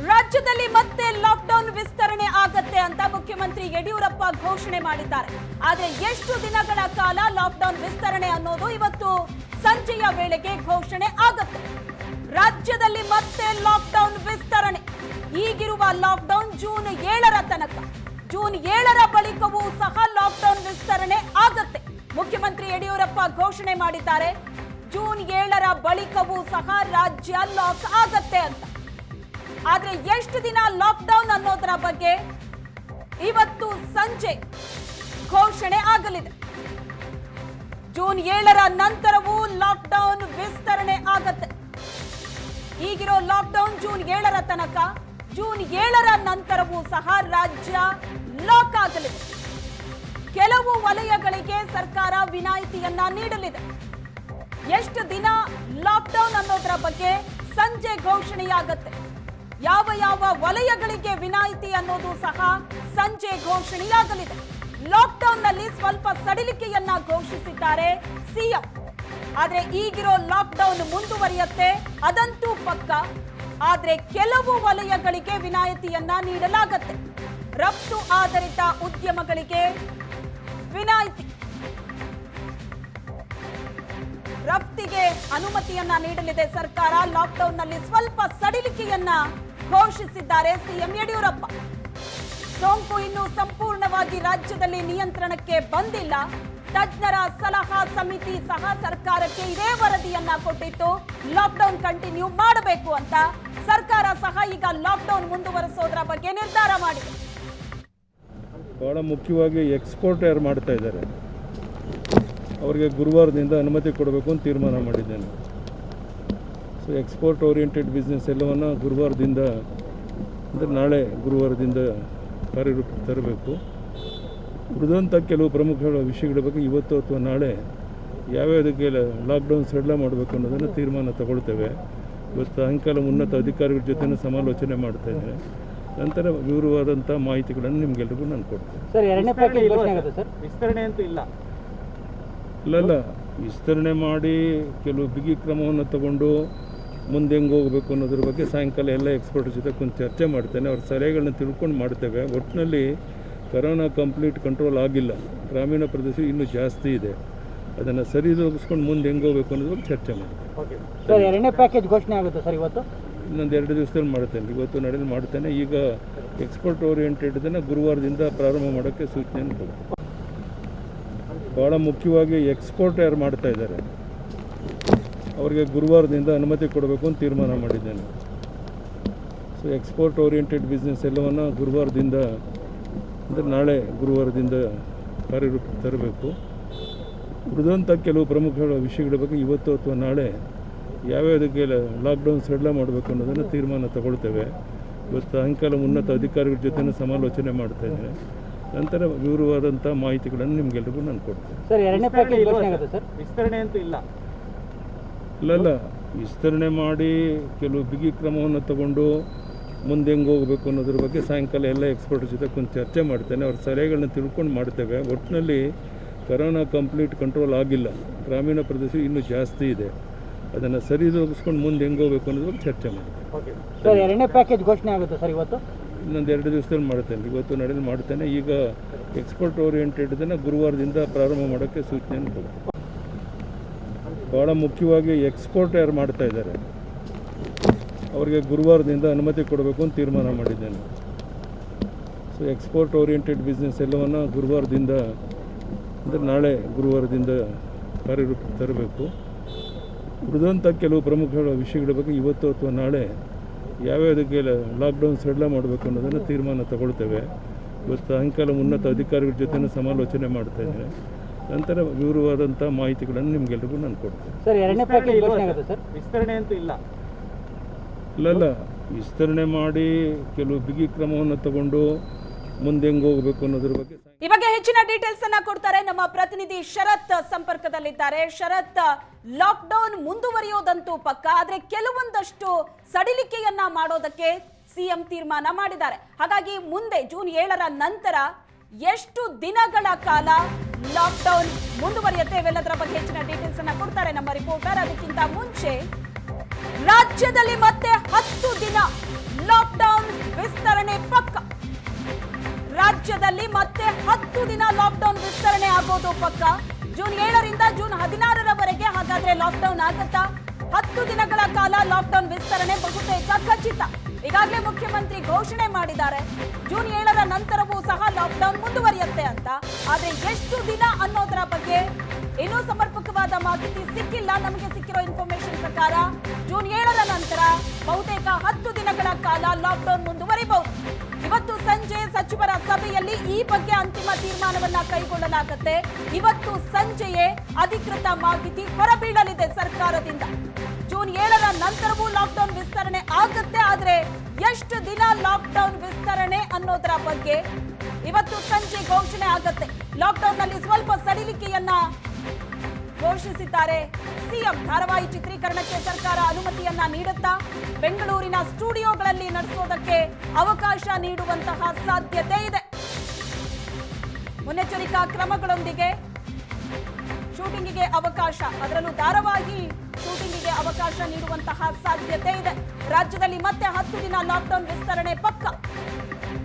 ರಾಜ್ಯದಲ್ಲಿ ಮತ್ತೆ ಲಾಕ್ಡೌನ್ ವಿಸ್ತರಣೆ ಆಗತ್ತೆ ಅಂತ ಮುಖ್ಯಮಂತ್ರಿ ಯಡಿಯೂರಪ್ಪ ಘೋಷಣೆ ಮಾಡಿದ್ದಾರೆ. ಆದರೆ ಎಷ್ಟು ದಿನಗಳ ಕಾಲ ಲಾಕ್ಡೌನ್ ವಿಸ್ತರಣೆ ಅನ್ನೋದು ಇವತ್ತು ಸಂಜೆಯ ವೇಳೆಗೆ ಘೋಷಣೆ ಆಗತ್ತೆ. ರಾಜ್ಯದಲ್ಲಿ ಮತ್ತೆ ಲಾಕ್ಡೌನ್ ವಿಸ್ತರಣೆ. ಈಗಿರುವ ಲಾಕ್ಡೌನ್ ಜೂನ್ 7ರ ತನಕ. ಜೂನ್ 7ರ ಬಳಿಕವೂ ಸಹ ಲಾಕ್ಡೌನ್ ವಿಸ್ತರಣೆ ಆಗತ್ತೆ. ಮುಖ್ಯಮಂತ್ರಿ ಯಡಿಯೂರಪ್ಪ ಘೋಷಣೆ ಮಾಡಿದ್ದಾರೆ. ಜೂನ್ 7ರ ಬಳಿಕವೂ ಸಹ ರಾಜ್ಯ ಲಾಕ್ ಆಗತ್ತೆ ಅಂತ. ಆದ್ರೆ ಎಷ್ಟು ದಿನ ಲಾಕ್ಡೌನ್ ಅನ್ನೋದರ ಬಗ್ಗೆ ಇವತ್ತು ಸಂಜೆ ಘೋಷಣೆ ಆಗಲಿದೆ. ಜೂನ್ 7ರ ನಂತರವೂ ಲಾಕ್ಡೌನ್ ವಿಸ್ತರಣೆ ಆಗತ್ತೆ. ಈಗಿರೋ ಲಾಕ್ಡೌನ್ ಜೂನ್ 7ರ ತನಕ. ಜೂನ್ 7ರ ನಂತರವೂ ಸಹ ರಾಜ್ಯ ಲಾಕ್ ಆಗಲಿದೆ. ಕೆಲವು ವಲಯಗಳಿಗೆ ಸರ್ಕಾರ ವಿನಾಯಿತಿಯನ್ನ ನೀಡಲಿದೆ. ಎಷ್ಟು ದಿನ ಲಾಕ್ಡೌನ್ ಅನ್ನೋದರ ಬಗ್ಗೆ ಸಂಜೆ ಘೋಷಣೆಯಾಗತ್ತೆ. ಯಾವ ಯಾವ ವಲಯಗಳಿಗೆ ವಿನಾಯಿತಿ ಅನ್ನೋದು ಸಹ ಸಂಜೆ ಘೋಷಣೆಯಾಗಲಿದೆ. ಲಾಕ್ಡೌನ್ ನಲ್ಲಿ ಸ್ವಲ್ಪ ಸಡಿಲಿಕೆಯನ್ನ ಘೋಷಿಸಿದ್ದಾರೆ ಸಿಎಂ. ಆದ್ರೆ ಈಗಿರೋ ಲಾಕ್ಡೌನ್ ಮುಂದುವರಿಯುತ್ತೆ, ಅದಂತೂ ಪಕ್ಕ. ಆದ್ರೆ ಕೆಲವು ವಲಯಗಳಿಗೆ ವಿನಾಯಿತಿಯನ್ನ ನೀಡಲಾಗುತ್ತೆ. ರಫ್ತು ಆಧಾರಿತ ಉದ್ಯಮಗಳಿಗೆ ವಿನಾಯಿತಿ, ರಫ್ತಿಗೆ ಅನುಮತಿಯನ್ನ ನೀಡಲಿದೆ ಸರ್ಕಾರ. ಲಾಕ್ಡೌನ್ ನಲ್ಲಿ ಸ್ವಲ್ಪ ಸಡಿಲಿಕೆಯನ್ನ ಘೋಷಿಸಿದ್ದಾರೆ ಸಿಎಂ ಯಡಿಯೂರಪ್ಪ. ಸೋಂಕು ಇನ್ನೂ ಸಂಪೂರ್ಣವಾಗಿ ರಾಜ್ಯದಲ್ಲಿ ನಿಯಂತ್ರಣಕ್ಕೆ ಬಂದಿಲ್ಲ. ತಜ್ಞರ ಸಲಹಾ ಸಮಿತಿ ಸಹ ಸರ್ಕಾರಕ್ಕೆ ಇದೇ ವರದಿಯನ್ನ ಕೊಟ್ಟಿತ್ತು, ಲಾಕ್ಡೌನ್ ಕಂಟಿನ್ಯೂ ಮಾಡಬೇಕು ಅಂತ. ಸರ್ಕಾರ ಸಹ ಈಗ ಲಾಕ್ಡೌನ್ ಮುಂದುವರಿಸೋದ್ರ ಬಗ್ಗೆ ನಿರ್ಧಾರ ಮಾಡಿದೆ. ಬಹಳ ಮುಖ್ಯವಾಗಿ ಎಕ್ಸ್ಪೋರ್ಟ್ ಯಾರು ಮಾಡ್ತಾ ಇದ್ದಾರೆ ಅವರಿಗೆ ಗುರುವಾರದಿಂದ ಅನುಮತಿ ಕೊಡಬೇಕು ಅಂತ ತೀರ್ಮಾನ ಮಾಡಿದ್ದೇನೆ. ಸೊ ಎಕ್ಸ್ಪೋರ್ಟ್ ಓರಿಯೆಂಟೆಡ್ ಬಿಸ್ನೆಸ್ ಎಲ್ಲವನ್ನು ಗುರುವಾರದಿಂದ ಅಂದರೆ ನಾಳೆ ಗುರುವಾರದಿಂದ ಕಾರ್ಯರೂಪಕ್ಕೆ ತರಬೇಕು. ಉಳಿದಂಥ ಕೆಲವು ಪ್ರಮುಖ ವಿಷಯಗಳ ಬಗ್ಗೆ ಇವತ್ತು ಅಥವಾ ನಾಳೆ ಯಾವ್ಯಾವುದಕ್ಕೆ ಲಾಕ್ಡೌನ್ ಸಡಿಲ ಮಾಡಬೇಕು ಅನ್ನೋದನ್ನು ತೀರ್ಮಾನ ತಗೊಳ್ತೇವೆ. ಇವತ್ತು ಸಾಯಂಕಾಲ ಉನ್ನತ ಅಧಿಕಾರಿಗಳ ಜೊತೆ ಸಮಾಲೋಚನೆ ಮಾಡ್ತಾ ಇದ್ದೇನೆ. ನಂತರ ವಿವರವಾದಂಥ ಮಾಹಿತಿಗಳನ್ನು ನಿಮಗೆಲ್ಲರಿಗೂ ನಾನು ಕೊಡ್ತೇನೆ. ಸರ್, ಎರಡನೇ ಪ್ಯಾಕೇಜ್ ಘೋಷಣೆ ಆಗುತ್ತೆ ಸರ್? ವಿಸ್ತರಣೆ ಅಂತೂ ಇಲ್ಲ. ಇಲ್ಲ, ವಿಸ್ತರಣೆ ಮಾಡಿ ಕೆಲವು ಬಿಗಿ ಕ್ರಮವನ್ನು ತಗೊಂಡು ಮುಂದೆ ಹೆಂಗೆ ಹೋಗಬೇಕು ಅನ್ನೋದ್ರ ಬಗ್ಗೆ ಸಾಯಂಕಾಲ ಎಲ್ಲ ಎಕ್ಸ್ಪರ್ಟ್ ಜೊತೆ ಕುಂತು ಚರ್ಚೆ ಮಾಡ್ತೇನೆ. ಅವ್ರ ಸಲಹೆಗಳನ್ನ ತಿಳ್ಕೊಂಡು ಮಾಡ್ತೇವೆ. ಒಟ್ಟಿನಲ್ಲಿ ಕರೋನಾ ಕಂಪ್ಲೀಟ್ ಕಂಟ್ರೋಲ್ ಆಗಿಲ್ಲ. ಗ್ರಾಮೀಣ ಪ್ರದೇಶ ಇನ್ನೂ ಜಾಸ್ತಿ ಇದೆ. ಅದನ್ನು ಸರಿದೂಗಿಸ್ಕೊಂಡು ಮುಂದೆ ಹೆಂಗೆ ಹೋಗಬೇಕು ಅನ್ನೋದ್ರ ಬಗ್ಗೆ ಚರ್ಚೆ ಮಾಡ್ತೇವೆ. ಸರ್, ಎರಡನೇ ಪ್ಯಾಕೇಜ್ ಘೋಷಣೆ ಆಗುತ್ತೆ ಸರ್ ಇವತ್ತು? ಇನ್ನೊಂದು 2 ದಿವಸದಲ್ಲಿ ಮಾಡ್ತೇನೆ. ಇವತ್ತು ನಡೆದು ಮಾಡ್ತೇನೆ. ಈಗ ಎಕ್ಸ್ಪೋರ್ಟ್ ಓರಿಯೆಂಟೆಡ್ದನ್ನು ಗುರುವಾರದಿಂದ ಪ್ರಾರಂಭ ಮಾಡೋಕ್ಕೆ ಸೂಚನೆಯನ್ನು ಕೊಡ್ತೇನೆ. ಭಾಳ ಮುಖ್ಯವಾಗಿ ಎಕ್ಸ್ಪೋರ್ಟ್ ಯಾರು ಮಾಡ್ತಾ ಇದ್ದಾರೆ ಅವರಿಗೆ ಗುರುವಾರದಿಂದ ಅನುಮತಿ ಕೊಡಬೇಕು ಅಂತ ತೀರ್ಮಾನ ಮಾಡಿದ್ದೇನೆ. ಸೊ ಎಕ್ಸ್ಪೋರ್ಟ್ ಓರಿಯೆಂಟೆಡ್ ಬಿಸ್ನೆಸ್ ಎಲ್ಲವನ್ನು ಗುರುವಾರದಿಂದ ಅಂದರೆ ನಾಳೆ ಗುರುವಾರದಿಂದ ಕಾರ್ಯರೂಪಕ್ಕೆ ತರಬೇಕು. ಉಳಿದಂಥ ಕೆಲವು ಪ್ರಮುಖ ವಿಷಯಗಳ ಬಗ್ಗೆ ಇವತ್ತು ಅಥವಾ ನಾಳೆ ಯಾವ್ಯಾವುದಕ್ಕೆ ಲಾಕ್ಡೌನ್ ಸಡಿಲ ಮಾಡಬೇಕು ಅನ್ನೋದನ್ನು ತೀರ್ಮಾನ ತಗೊಳ್ತೇವೆ. ಇವತ್ತು ಸಾಯಂಕಾಲ ಉನ್ನತ ಅಧಿಕಾರಿಗಳ ಜೊತೆ ಸಮಾಲೋಚನೆ ಮಾಡ್ತಾ ಇದ್ದೇನೆ. ನಂತರ ವಿವರವಾದಂಥ ಮಾಹಿತಿಗಳನ್ನು ನಿಮಗೆಲ್ಲರಿಗೂ ನಾನು ಕೊಡ್ತೇನೆ. ಸರ್, ಎರಡನೇ ಪ್ಯಾಕೇಜ್ ಘೋಷಣೆ ಆಗುತ್ತೆ ಸರ್? ವಿಸ್ತರಣೆ ಅಂತೂ ಇಲ್ಲ. ಇಲ್ಲ, ವಿಸ್ತರಣೆ ಮಾಡಿ ಕೆಲವು ಬಿಗಿ ಕ್ರಮವನ್ನು ತಗೊಂಡು ಮುಂದೆ ಹೆಂಗೆ ಹೋಗಬೇಕು ಅನ್ನೋದ್ರ ಬಗ್ಗೆ ಸಾಯಂಕಾಲ ಎಲ್ಲ ಎಕ್ಸ್ಪರ್ಟ್ ಜೊತೆ ಕುಂತು ಚರ್ಚೆ ಮಾಡ್ತೇನೆ. ಅವ್ರ ಸಲಹೆಗಳನ್ನ ತಿಳ್ಕೊಂಡು ಮಾಡ್ತೇವೆ. ಒಟ್ಟಿನಲ್ಲಿ ಕರೋನಾ ಕಂಪ್ಲೀಟ್ ಕಂಟ್ರೋಲ್ ಆಗಿಲ್ಲ. ಗ್ರಾಮೀಣ ಪ್ರದೇಶ ಇನ್ನೂ ಜಾಸ್ತಿ ಇದೆ. ಅದನ್ನು ಸರಿದೂಗಿಸ್ಕೊಂಡು ಮುಂದೆ ಹೆಂಗೆ ಹೋಗಬೇಕು ಅನ್ನೋದ್ರ ಬಗ್ಗೆ ಚರ್ಚೆ ಮಾಡ್ತೇವೆ. ಸರ್, ಎರಡನೇ ಪ್ಯಾಕೇಜ್ ಘೋಷಣೆ ಆಗುತ್ತೆ ಸರ್ ಇವತ್ತು? ಇನ್ನೊಂದು 2 ದಿವಸದಲ್ಲಿ ಮಾಡ್ತೇನೆ. ಇವತ್ತು ನಡೆದು ಮಾಡ್ತೇನೆ. ಈಗ ಎಕ್ಸ್ಪೋರ್ಟ್ ಓರಿಯೆಂಟೆಡ್ದನ್ನು ಗುರುವಾರದಿಂದ ಪ್ರಾರಂಭ ಮಾಡೋಕ್ಕೆ ಸೂಚನೆಯನ್ನು ಕೊಡ್ತೇನೆ. ಭಾಳ ಮುಖ್ಯವಾಗಿ ಎಕ್ಸ್ಪೋರ್ಟ್ ಯಾರು ಮಾಡ್ತಾ ಇದ್ದಾರೆ ಅವರಿಗೆ ಗುರುವಾರದಿಂದ ಅನುಮತಿ ಕೊಡಬೇಕು ಅಂತ ತೀರ್ಮಾನ ಮಾಡಿದ್ದೇನೆ. ಸೊ ಎಕ್ಸ್ಪೋರ್ಟ್ ಓರಿಯೆಂಟೆಡ್ ಬಿಸ್ನೆಸ್ ಎಲ್ಲವನ್ನು ಗುರುವಾರದಿಂದ ಅಂದರೆ ನಾಳೆ ಗುರುವಾರದಿಂದ ಕಾರ್ಯರೂಪಕ್ಕೆ ತರಬೇಕು. ಉಳಿದಂಥ ಕೆಲವು ಪ್ರಮುಖ ವಿಷಯಗಳ ಬಗ್ಗೆ ಇವತ್ತು ಅಥವಾ ನಾಳೆ ಯಾವ್ಯಾವುದಕ್ಕೆ ಲಾಕ್ಡೌನ್ ಸಡಿಲ ಮಾಡಬೇಕು ಅನ್ನೋದನ್ನು ತೀರ್ಮಾನ ತಗೊಳ್ತೇವೆ. ಇವತ್ತು ಸಾಯಂಕಾಲ ಉನ್ನತ ಅಧಿಕಾರಿಗಳ ಜೊತೆ ಸಮಾಲೋಚನೆ ಮಾಡ್ತಾ ಇದ್ದೇನೆ. ನಂತರ ವಿವರವಾದಂಥ ಮಾಹಿತಿಗಳನ್ನು ನಿಮಗೆಲ್ಲರಿಗೂ ನಾನು ಕೊಡ್ತೇನೆ. ಸರ್, ಎರಡನೇ ಪ್ಯಾಕೇಜ್ ಘೋಷಣೆ ಆಗುತ್ತೆ ಸರ್? ವಿಸ್ತರಣೆ ಅಂತೂ ಇಲ್ಲ. ಇಲ್ಲ, ವಿಸ್ತರಣೆ ಮಾಡಿ ಕೆಲವು ಬಿಗಿ ಕ್ರಮವನ್ನು ತಗೊಂಡು ಮುಂದೆ ಹೆಂಗೆ ಹೋಗಬೇಕು ಅನ್ನೋದ್ರ ಬಗ್ಗೆ ಈ ಬಗ್ಗೆ ಹೆಚ್ಚಿನ ಡೀಟೇಲ್ಸ್ ಅನ್ನ ಕೊಡ್ತಾರೆ ನಮ್ಮ ಪ್ರತಿನಿಧಿ ಶರತ್ ಸಂಪರ್ಕದಲ್ಲಿದ್ದಾರೆ. ಶರತ್, ಲಾಕ್ಡೌನ್ ಮುಂದುವರಿಯೋದಂತೂ ಪಕ್ಕ, ಆದ್ರೆ ಕೆಲವೊಂದಷ್ಟು ಸಡಿಲಿಕೆಯನ್ನ ಮಾಡೋದಕ್ಕೆ ಸಿಎಂ ತೀರ್ಮಾನ ಮಾಡಿದ್ದಾರೆ. ಹಾಗಾಗಿ ಮುಂದೆ ಜೂನ್ 7ರ ನಂತರ ಎಷ್ಟು ದಿನಗಳ ಕಾಲ ಲಾಕ್ಡೌನ್ ಮುಂದುವರಿಯುತ್ತೆ ಇವೆಲ್ಲದರ ಬಗ್ಗೆ ಹೆಚ್ಚಿನ ಡೀಟೇಲ್ಸ್ ಅನ್ನ ಕೊಡ್ತಾರೆ ನಮ್ಮ ರಿಪೋರ್ಟರ್. ಅದಕ್ಕಿಂತ ಮುಂಚೆ ರಾಜ್ಯದಲ್ಲಿ ಮತ್ತೆ 10 ದಿನ ಲಾಕ್ಡೌನ್ ಬೆಂಗಳೂರಿನಲ್ಲಿ ಮತ್ತೆ 10 ದಿನ ಲಾಕ್ಡೌನ್ ವಿಸ್ತರಣೆ ಆಗೋದು ಪಕ್ಕ. ಜೂನ್ 7ರಿಂದ ಜೂನ್ 16ರವರೆಗೆ ಹಾಗಾದ್ರೆ ಲಾಕ್ಡೌನ್ ಆಗುತ್ತಾ? 10 ದಿನಗಳ ಕಾಲ ಲಾಕ್ಡೌನ್ ವಿಸ್ತರಣೆ ಬಹುತೇಕ ಖಚಿತ. ಈಗಾಗಲೇ ಮುಖ್ಯಮಂತ್ರಿ ಘೋಷಣೆ ಮಾಡಿದ್ದಾರೆ ಜೂನ್ 7ರ ನಂತರವೂ ಸಹ ಲಾಕ್ಡೌನ್ ಮುಂದುವರಿಯುತ್ತೆ ಅಂತ. ಆದ್ರೆ ಎಷ್ಟು ದಿನ ಅನ್ನೋದರ ಬಗ್ಗೆ ಇನ್ನೂ ಸಮರ್ಪಕವಾದ ಮಾಹಿತಿ ಸಿಕ್ಕಿಲ್ಲ. ನಮಗೆ ಸಿಕ್ಕಿರೋ ಇನ್ಫಾರ್ಮೇಶನ್ ಪ್ರಕಾರ ಜೂನ್ 7ರ ನಂತರ ಬಹುತೇಕ 10 ದಿನಗಳ ಕಾಲ ಲಾಕ್ಡೌನ್ ಮುಂದುವರಿಬಹುದು. ಇವತ್ತು ಸಂಜೆ ಸಚಿವರ ಸಭೆಯಲ್ಲಿ ಈ ಬಗ್ಗೆ ಅಂತಿಮ ತೀರ್ಮಾನವನ್ನ ಕೈಗೊಳ್ಳಲಾಗುತ್ತೆ. ಇವತ್ತು ಸಂಜೆಯೇ ಅಧಿಕೃತ ಮಾಹಿತಿ ಹೊರಬೀಳಲಿದೆ ಸರ್ಕಾರದಿಂದ. ಜೂನ್ 7ರ ನಂತರವೂ ಲಾಕ್ಡೌನ್ ವಿಸ್ತರಣೆ ಆಗುತ್ತೆ. ಆದ್ರೆ ಎಷ್ಟು ದಿನ ಲಾಕ್ಡೌನ್ ವಿಸ್ತರಣೆ ಅನ್ನೋದರ ಬಗ್ಗೆ ಇವತ್ತು ಸಂಜೆ ಘೋಷಣೆ ಆಗುತ್ತೆ. ಲಾಕ್ಡೌನ್ ನಲ್ಲಿ ಸ್ವಲ್ಪ ಸಡಿಲಿಕೆಯನ್ನ ಘೋಷಿಸಿದ್ದಾರೆ ಸಿಎಂ. ಧಾರಾವಾಹಿ ಚಿತ್ರೀಕರಣಕ್ಕೆ ಸರ್ಕಾರ ಅನುಮತಿಯನ್ನ ನೀಡುತ್ತಾ ಬೆಂಗಳೂರಿನ ಸ್ಟುಡಿಯೋಗಳಲ್ಲಿ ನಡೆಸೋದಕ್ಕೆ ಅವಕಾಶ ನೀಡುವಂತಹ ಸಾಧ್ಯತೆ ಇದೆ. ಮುನ್ನೆಚ್ಚರಿಕಾ ಕ್ರಮಗಳೊಂದಿಗೆ ಶೂಟಿಂಗಿಗೆ ಅವಕಾಶ, ಅದರಲ್ಲೂ ಧಾರಾವಾಹಿ ಶೂಟಿಂಗಿಗೆ ಅವಕಾಶ ನೀಡುವಂತಹ ಸಾಧ್ಯತೆ ಇದೆ. ರಾಜ್ಯದಲ್ಲಿ ಮತ್ತೆ 10 ದಿನ ಲಾಕ್ಡೌನ್ ವಿಸ್ತರಣೆ ಪಕ್ಕ.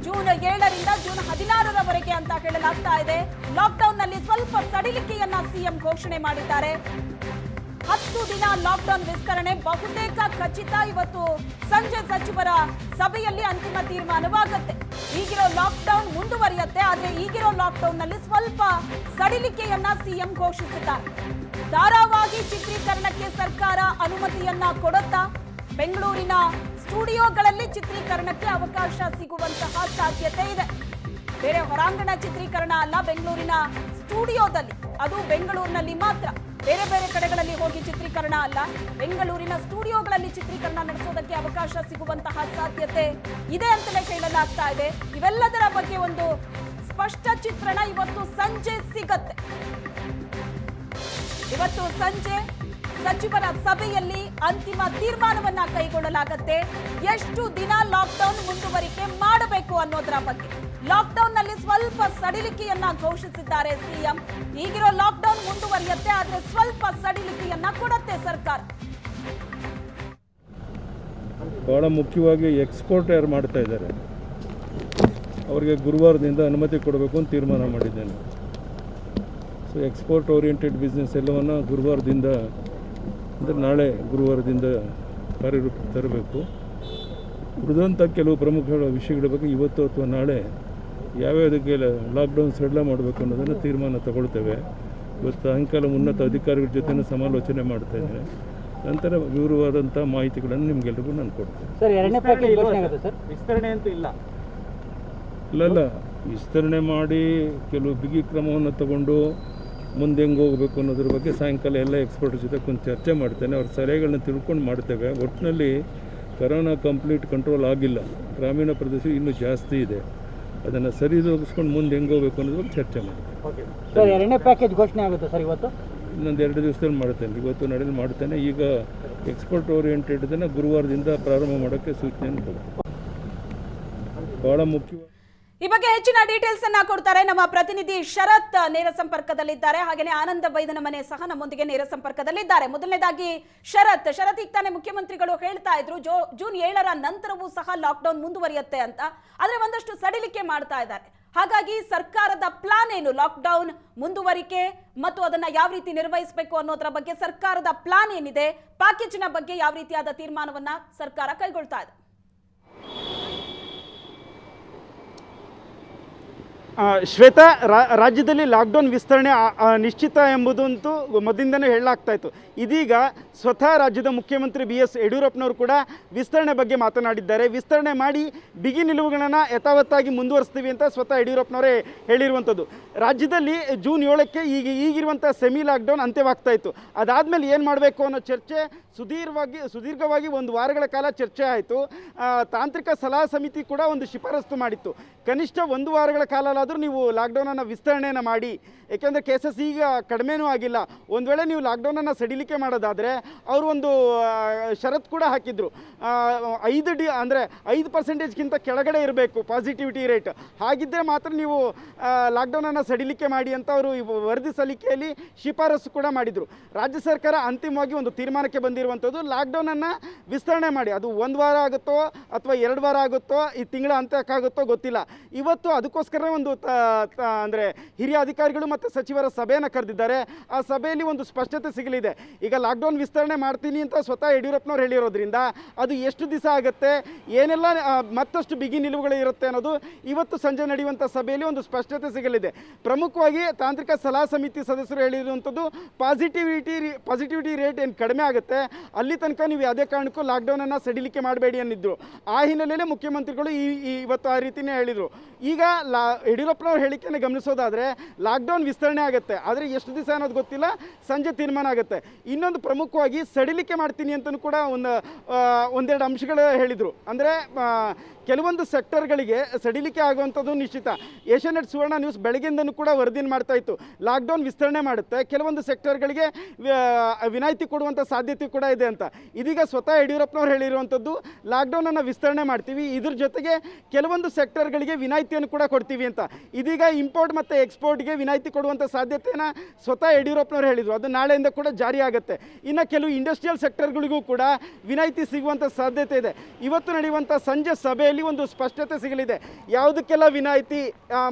ಜೂನ್ 7ರಿಂದ ಜೂನ್ 16ರವರೆಗೆ ಅಂತ ಹೇಳಲಾಗ್ತಾ ಇದೆ. ಲಾಕ್ಡೌನ್ ನಲ್ಲಿ ಸ್ವಲ್ಪ ಸಡಿಲಿಕೆಯನ್ನ ಸಿಎಂ ಘೋಷಣೆ ಮಾಡಿದ್ದಾರೆ. 10 ದಿನ ಲಾಕ್ಡೌನ್ ವಿಸ್ತರಣೆ ಬಹುತೇಕ ಖಚಿತ. ಇವತ್ತು ಸಂಜೆ ಸಚಿವರ ಸಭೆಯಲ್ಲಿ ಅಂತಿಮ ತೀರ್ಮಾನವಾಗುತ್ತೆ. ಈಗಿರೋ ಲಾಕ್ಡೌನ್ ಮುಂದುವರಿಯುತ್ತೆ. ಆದ್ರೆ ಈಗಿರೋ ಲಾಕ್ಡೌನ್ ನಲ್ಲಿ ಸ್ವಲ್ಪ ಸಡಿಲಿಕೆಯನ್ನ ಸಿಎಂ ಘೋಷಿಸಿದ್ದಾರೆ. ಧಾರಾವಾಹಿ ಚಿತ್ರೀಕರಣಕ್ಕೆ ಸರ್ಕಾರ ಅನುಮತಿಯನ್ನ ಕೊಡುತ್ತಾ ಬೆಂಗಳೂರಿನ ಸ್ಟುಡಿಯೋಗಳಲ್ಲಿ ಚಿತ್ರೀಕರಣಕ್ಕೆ ಅವಕಾಶ ಸಿಗುವಂತಹ ಸಾಧ್ಯತೆ ಇದೆ. ಬೇರೆ ಹೊರಾಂಗಣ ಚಿತ್ರೀಕರಣ ಅಲ್ಲ, ಬೆಂಗಳೂರಿನ ಸ್ಟುಡಿಯೋದಲ್ಲಿ, ಅದು ಬೆಂಗಳೂರಿನಲ್ಲಿ ಮಾತ್ರ. ಬೇರೆ ಬೇರೆ ಕಡೆಗಳಲ್ಲಿ ಹೋಗಿ ಚಿತ್ರೀಕರಣ ಅಲ್ಲ, ಬೆಂಗಳೂರಿನ ಸ್ಟುಡಿಯೋಗಳಲ್ಲಿ ಚಿತ್ರೀಕರಣ ನಡೆಸೋದಕ್ಕೆ ಅವಕಾಶ ಸಿಗುವಂತಹ ಸಾಧ್ಯತೆ ಇದೆ ಅಂತಲೇ ಹೇಳಲಾಗ್ತಾ ಇದೆ. ಇವೆಲ್ಲದರ ಬಗ್ಗೆ ಒಂದು ಸ್ಪಷ್ಟ ಚಿತ್ರಣ ಇವತ್ತು ಸಂಜೆ ಸಿಗತ್ತೆ. ಇವತ್ತು ಸಂಜೆ ಸಚಿವರ ಸಭೆಯಲ್ಲಿ ಅಂತಿಮ ತೀರ್ಮಾನವನ್ನ ಕೈಗೊಳ್ಳಲಾಗುತ್ತೆ. ಎಷ್ಟು ದಿನ ಲಾಕ್ಡೌನ್ ಮುಂದುವರಿಕೆ ಮಾಡಬೇಕು ಅನ್ನೋದರ ಬಗ್ಗೆ. ಲಾಕ್ಡೌನ್ ನಲ್ಲಿ ಸ್ವಲ್ಪ ಸಡಿಲಿಕೆಯನ್ನ ಘೋಷಿಸಿದ್ದಾರೆ ಸಿಎಂ. ಈಗಿರೋ ಲಾಕ್ಡೌನ್ ಮುಂದುವರಿಯುತ್ತೆ, ಆದ್ರೆ ಸ್ವಲ್ಪ ಸಡಿಲಿಕೆಯನ್ನ ಕೊಡುತ್ತೆ ಸರ್ಕಾರ. ಬಹಳ ಮುಖ್ಯವಾಗಿ ಎಕ್ಸ್ಪೋರ್ಟ್ ಯಾರು ಮಾಡ್ತಾ ಇದ್ದಾರೆ ಅವರಿಗೆ ಗುರುವಾರದಿಂದ ಅನುಮತಿ ಕೊಡಬೇಕು ಅಂತ ತೀರ್ಮಾನ ಮಾಡಿದ್ದೇನೆ. ಸೊ ಎಕ್ಸ್ಪೋರ್ಟ್ ಓರಿಯೆಂಟೆಡ್ ಬಿಸ್ನೆಸ್ ಎಲ್ಲವನ್ನು ಗುರುವಾರದಿಂದ ಅಂದರೆ ನಾಳೆ ಗುರುವಾರದಿಂದ ಕಾರ್ಯರೂಪಕ್ಕೆ ತರಬೇಕು. ಉಳಿದಂಥ ಕೆಲವು ಪ್ರಮುಖ ವಿಷಯಗಳ ಬಗ್ಗೆ ಇವತ್ತು ಅಥವಾ ನಾಳೆ ಯಾವ್ಯಾವುದಕ್ಕೆ ಲಾಕ್ಡೌನ್ ಸಡಿಲ ಮಾಡಬೇಕು ಅನ್ನೋದನ್ನು ತೀರ್ಮಾನ ತಗೊಳ್ತೇವೆ. ಇವತ್ತು ಸಾಯಂಕಾಲ ಉನ್ನತ ಅಧಿಕಾರಿಗಳ ಜೊತೆ ಸಮಾಲೋಚನೆ ಮಾಡ್ತಾ ಇದ್ದೇನೆ. ನಂತರ ವಿವರವಾದಂಥ ಮಾಹಿತಿಗಳನ್ನು ನಿಮಗೆಲ್ಲರಿಗೂ ನಾನು ಕೊಡ್ತೇನೆ. ಸರ್, ಎರಡನೇ ಪ್ಯಾಕೇಜ್ ಘೋಷಣೆ ಆಗುತ್ತೆ ಸರ್? ವಿಸ್ತರಣೆ ಅಂತೂ ಇಲ್ಲ. ಇಲ್ಲ, ವಿಸ್ತರಣೆ ಮಾಡಿ ಕೆಲವು ಬಿಗಿ ಕ್ರಮವನ್ನು ತಗೊಂಡು ಮುಂದೆ ಹೆಂಗೆ ಹೋಗಬೇಕು ಅನ್ನೋದ್ರ ಬಗ್ಗೆ ಸಾಯಂಕಾಲ ಎಲ್ಲ ಎಕ್ಸ್ಪರ್ಟ್ ಜೊತೆ ಕೊಂದು ಚರ್ಚೆ ಮಾಡ್ತೇನೆ. ಅವ್ರ ಸಲಹೆಗಳನ್ನ ತಿಳ್ಕೊಂಡು ಮಾಡ್ತೇವೆ. ಒಟ್ಟಿನಲ್ಲಿ ಕರೋನಾ ಕಂಪ್ಲೀಟ್ ಕಂಟ್ರೋಲ್ ಆಗಿಲ್ಲ, ಗ್ರಾಮೀಣ ಪ್ರದೇಶ ಇನ್ನೂ ಜಾಸ್ತಿ ಇದೆ. ಅದನ್ನು ಸರಿದೂಗಿಸ್ಕೊಂಡು ಮುಂದೆ ಹೆಂಗೆ ಹೋಗಬೇಕು ಅನ್ನೋದ್ರ ಬಗ್ಗೆ ಚರ್ಚೆ ಮಾಡ್ತೇವೆ. ಸರ್, ಎರಡನೇ ಪ್ಯಾಕೇಜ್ ಘೋಷಣೆ ಆಗುತ್ತೆ ಸರ್ ಇವತ್ತು? ಇನ್ನೊಂದು 2 ದಿವಸದಲ್ಲಿ ಮಾಡ್ತೇನೆ. ಇವತ್ತು ನಡೆದು ಮಾಡ್ತೇನೆ. ಈಗ ಎಕ್ಸ್ಪೋರ್ಟ್ ಓರಿಯೆಂಟೆಡ್ದನ್ನು ಗುರುವಾರದಿಂದ ಪ್ರಾರಂಭ ಮಾಡೋಕ್ಕೆ ಸೂಚನೆಯನ್ನು ಕೊಡ್ತೇನೆ. ಭಾಳ ಮುಖ್ಯವಾಗಿ ಈ ಬಗ್ಗೆ ಹೆಚ್ಚಿನ ಡೀಟೇಲ್ಸ್ ಅನ್ನ ಕೊಡ್ತಾರೆ ನಮ್ಮ ಪ್ರತಿನಿಧಿ ಶರತ್ ನೇರ ಸಂಪರ್ಕದಲ್ಲಿದ್ದಾರೆ. ಹಾಗೇನೆ ಆನಂದ ಬೈದನ ಮನೆ ಸಹ ನಮ್ಮೊಂದಿಗೆ ನೇರ ಸಂಪರ್ಕದಲ್ಲಿದ್ದಾರೆ. ಮೊದಲನೇದಾಗಿ ಶರತ್, ಈಗ ತಾನೇ ಮುಖ್ಯಮಂತ್ರಿಗಳು ಹೇಳ್ತಾ ಇದ್ರು ಜೂನ್ 7ರ ನಂತರವೂ ಸಹ ಲಾಕ್ಡೌನ್ ಮುಂದುವರಿಯುತ್ತೆ ಅಂತ. ಆದ್ರೆ ಒಂದಷ್ಟು ಸಡಿಲಿಕೆ ಮಾಡ್ತಾ ಇದ್ದಾರೆ. ಹಾಗಾಗಿ ಸರ್ಕಾರದ ಪ್ಲಾನ್ ಏನು? ಲಾಕ್ಡೌನ್ ಮುಂದುವರಿಕೆ ಮತ್ತು ಅದನ್ನ ಯಾವ ರೀತಿ ನಿರ್ವಹಿಸಬೇಕು ಅನ್ನೋದರ ಬಗ್ಗೆ ಸರ್ಕಾರದ ಪ್ಲಾನ್ ಏನಿದೆ? ಪ್ಯಾಕೇಜಿನ ಬಗ್ಗೆ ಯಾವ ರೀತಿಯಾದ ತೀರ್ಮಾನವನ್ನ ಸರ್ಕಾರ ಕೈಗೊಳ್ತಾ ಇದೆ? ಶ್ವೇತಾ, ರಾಜ್ಯದಲ್ಲಿ ಲಾಕ್ಡೌನ್ ವಿಸ್ತರಣೆ ನಿಶ್ಚಿತ ಎಂಬುದಂತೂ ಮೊದಲಿಂದಲೇ ಹೇಳಲಾಗ್ತಾ ಇತ್ತು. ಇದೀಗ ಸ್ವತಃ ರಾಜ್ಯದ ಮುಖ್ಯಮಂತ್ರಿ BS ಯಡಿಯೂರಪ್ಪನವರು ಕೂಡ ವಿಸ್ತರಣೆ ಬಗ್ಗೆ ಮಾತನಾಡಿದ್ದಾರೆ. ವಿಸ್ತರಣೆ ಮಾಡಿ ಬಿಗಿ ನಿಲುವುಗಳನ್ನು ಯಥಾವತ್ತಾಗಿ ಮುಂದುವರಿಸ್ತೀವಿ ಅಂತ ಸ್ವತಃ ಯಡಿಯೂರಪ್ಪನವರೇ ಹೇಳಿರುವಂಥದ್ದು. ರಾಜ್ಯದಲ್ಲಿ ಜೂನ್ 7ಕ್ಕೆ ಈಗಿರುವಂಥ ಸೆಮಿ ಲಾಕ್ಡೌನ್ ಅಂತ್ಯವಾಗ್ತಾ ಇತ್ತು. ಅದಾದಮೇಲೆ ಏನು ಮಾಡಬೇಕು ಅನ್ನೋ ಚರ್ಚೆ ಸುದೀರ್ಘವಾಗಿ 1 ವಾರಗಳ ಕಾಲ ಚರ್ಚೆ ಆಯಿತು. ತಾಂತ್ರಿಕ ಸಲಹಾ ಸಮಿತಿ ಕೂಡ ಒಂದು ಶಿಫಾರಸು ಮಾಡಿತ್ತು. ಕನಿಷ್ಠ 1 ವಾರಗಳ ಕಾಲಲಾದರೂ ನೀವು ಲಾಕ್ಡೌನನ್ನು ವಿಸ್ತರಣೆಯನ್ನು ಮಾಡಿ, ಏಕೆಂದರೆ ಕೇಸಸ್ ಈಗ ಕಡಿಮೆನೂ ಆಗಿಲ್ಲ. ಒಂದು ವೇಳೆ ನೀವು ಲಾಕ್ಡೌನನ್ನು ಸಡಿಲಿಕೆ ಮಾಡೋದಾದರೆ ಅವರು ಒಂದು ಷರತ್ತು ಕೂಡ ಹಾಕಿದ್ರು. 5% ಕೆಳಗಡೆ ಇರಬೇಕು ಪಾಸಿಟಿವಿಟಿ ರೇಟ್. ಹಾಗಿದ್ದರೆ ಮಾತ್ರ ನೀವು ಲಾಕ್ಡೌನನ್ನು ಸಡಿಲಿಕೆ ಮಾಡಿ ಅಂತ ಅವರು ವರದಿ ಸಲ್ಲಿಕೆಯಲ್ಲಿ ಶಿಫಾರಸು ಕೂಡ ಮಾಡಿದರು. ರಾಜ್ಯ ಸರ್ಕಾರ ಅಂತಿಮವಾಗಿ ಒಂದು ತೀರ್ಮಾನಕ್ಕೆ ಬಂದಿರುವಂಥದ್ದು, ಲಾಕ್ಡೌನನ್ನು ವಿಸ್ತರಣೆ ಮಾಡಿ. ಅದು 1 ವಾರ ಆಗುತ್ತೋ ಅಥವಾ 2 ವಾರ ಆಗುತ್ತೋ, ಈ ತಿಂಗಳ ಅಂತ್ಯಕ್ಕಾಗುತ್ತೋ ಗೊತ್ತಿಲ್ಲ. ಇವತ್ತು ಅದಕ್ಕೋಸ್ಕರ ಒಂದು ಅಂದರೆ ಹಿರಿಯ ಅಧಿಕಾರಿಗಳು ಮತ್ತು ಸಚಿವರ ಸಭೆಯನ್ನು ಕರೆದಿದ್ದಾರೆ. ಆ ಸಭೆಯಲ್ಲಿ ಒಂದು ಸ್ಪಷ್ಟತೆ ಸಿಗಲಿದೆ. ಈಗ ಲಾಕ್ಡೌನ್ ವಿಸ್ತರಣೆ ಮಾಡ್ತೀನಿ ಅಂತ ಸ್ವತಃ ಯಡಿಯೂರಪ್ಪನವ್ರು ಹೇಳಿರೋದ್ರಿಂದ ಅದು ಎಷ್ಟು ದಿವಸ ಆಗುತ್ತೆ, ಏನೆಲ್ಲ ಮತ್ತಷ್ಟು ಬಿಗಿ ನಿಲುವುಗಳು ಇರುತ್ತೆ ಅನ್ನೋದು ಇವತ್ತು ಸಂಜೆ ನಡೆಯುವಂಥ ಸಭೆಯಲ್ಲಿ ಒಂದು ಸ್ಪಷ್ಟತೆ ಸಿಗಲಿದೆ. ಪ್ರಮುಖವಾಗಿ ತಾಂತ್ರಿಕ ಸಲಹಾ ಸಮಿತಿ ಸದಸ್ಯರು ಹೇಳಿರುವಂಥದ್ದು ಪಾಸಿಟಿವಿಟಿ ರೇಟ್ ಏನು ಕಡಿಮೆ ಆಗುತ್ತೆ ಅಲ್ಲಿ ತನಕ ನೀವು ಯಾವುದೇ ಕಾರಣಕ್ಕೂ ಲಾಕ್ಡೌನನ್ನು ಸಡಿಲಿಕೆ ಮಾಡಬೇಡಿ ಅನ್ನಿದ್ರು. ಆ ಹಿನ್ನೆಲೆಯಲ್ಲಿ ಮುಖ್ಯಮಂತ್ರಿಗಳು ಇವತ್ತು ಆ ರೀತಿಯೇ ಹೇಳಿದರು. ಈಗ ಯಡಿಯೂರಪ್ಪನವ್ರ ಹೇಳಿಕೆಯನ್ನು ಗಮನಿಸೋದಾದರೆ ಲಾಕ್ಡೌನ್ ವಿಸ್ತರಣೆ ಆಗುತ್ತೆ, ಆದರೆ ಎಷ್ಟು ದಿವಸ ಅನ್ನೋದು ಗೊತ್ತಿಲ್ಲ, ಸಂಜೆ ತೀರ್ಮಾನ ಆಗುತ್ತೆ. ಇನ್ನೊಂದು ಪ್ರಮುಖವಾಗಿ ಸಡಿಲಿಕೆ ಮಾಡ್ತೀನಿ ಅಂತಲೂ ಕೂಡ ಒಂದೆರಡು ಅಂಶಗಳು ಹೇಳಿದರು. ಅಂದರೆ ಕೆಲವೊಂದು ಸೆಕ್ಟರ್ಗಳಿಗೆ ಸಡಿಲಿಕೆ ಆಗುವಂಥದ್ದು ನಿಶ್ಚಿತ. ಏಷ್ಯಾನೆಟ್ ಸುವರ್ಣ ನ್ಯೂಸ್ ಬೆಳಗ್ಗೆಯಿಂದನೂ ಕೂಡ ವರದಿಯನ್ನು ಮಾಡ್ತಾ ಇತ್ತು. ಲಾಕ್ಡೌನ್ ವಿಸ್ತರಣೆ ಮಾಡುತ್ತೆ, ಕೆಲವೊಂದು ಸೆಕ್ಟರ್ಗಳಿಗೆ ವಿನಾಯಿತಿ ಕೊಡುವಂಥ ಸಾಧ್ಯತೆ ಕೂಡ ಇದೆ ಅಂತ. ಇದೀಗ ಸ್ವತಃ ಯಡಿಯೂರಪ್ಪನವ್ರು ಹೇಳಿರುವಂಥದ್ದು ಲಾಕ್ಡೌನನ್ನು ವಿಸ್ತರಣೆ ಮಾಡ್ತೀವಿ, ಇದ್ರ ಜೊತೆಗೆ ಕೆಲವೊಂದು ಸೆಕ್ಟರ್ಗಳಿಗೆ ವಿನಾಯಿತಿಯನ್ನು ಕೂಡ ಕೊಡ್ತೀವಿ ಅಂತ. ಇದೀಗ ಇಂಪೋರ್ಟ್ ಮತ್ತು ಎಕ್ಸ್ಪೋರ್ಟ್ಗೆ ವಿನಾಯಿತಿ ಕೊಡುವಂಥ ಸಾಧ್ಯತೆಯನ್ನು ಸ್ವತಃ ಯಡಿಯೂರಪ್ಪನವ್ರು ಹೇಳಿದರು. ಅದು ನಾಳೆಯಿಂದ ಕೂಡ ಜಾರಿ ಆಗುತ್ತೆ. ಇನ್ನು ಕೆಲವು ಇಂಡಸ್ಟ್ರಿಯಲ್ ಸೆಕ್ಟರ್ಗಳಿಗೂ ಕೂಡ ವಿನಾಯಿತಿ ಸಿಗುವಂಥ ಸಾಧ್ಯತೆ ಇದೆ. ಇವತ್ತು ನಡೆಯುವಂಥ ಸಂಜೆ ಸಭೆಯಲ್ಲಿ ಒಂದು ಸ್ಪಷ್ಟತೆ ಸಿಗಲಿದೆ, ಯಾವುದಕ್ಕೆಲ್ಲ ವಿನಾಯಿತಿ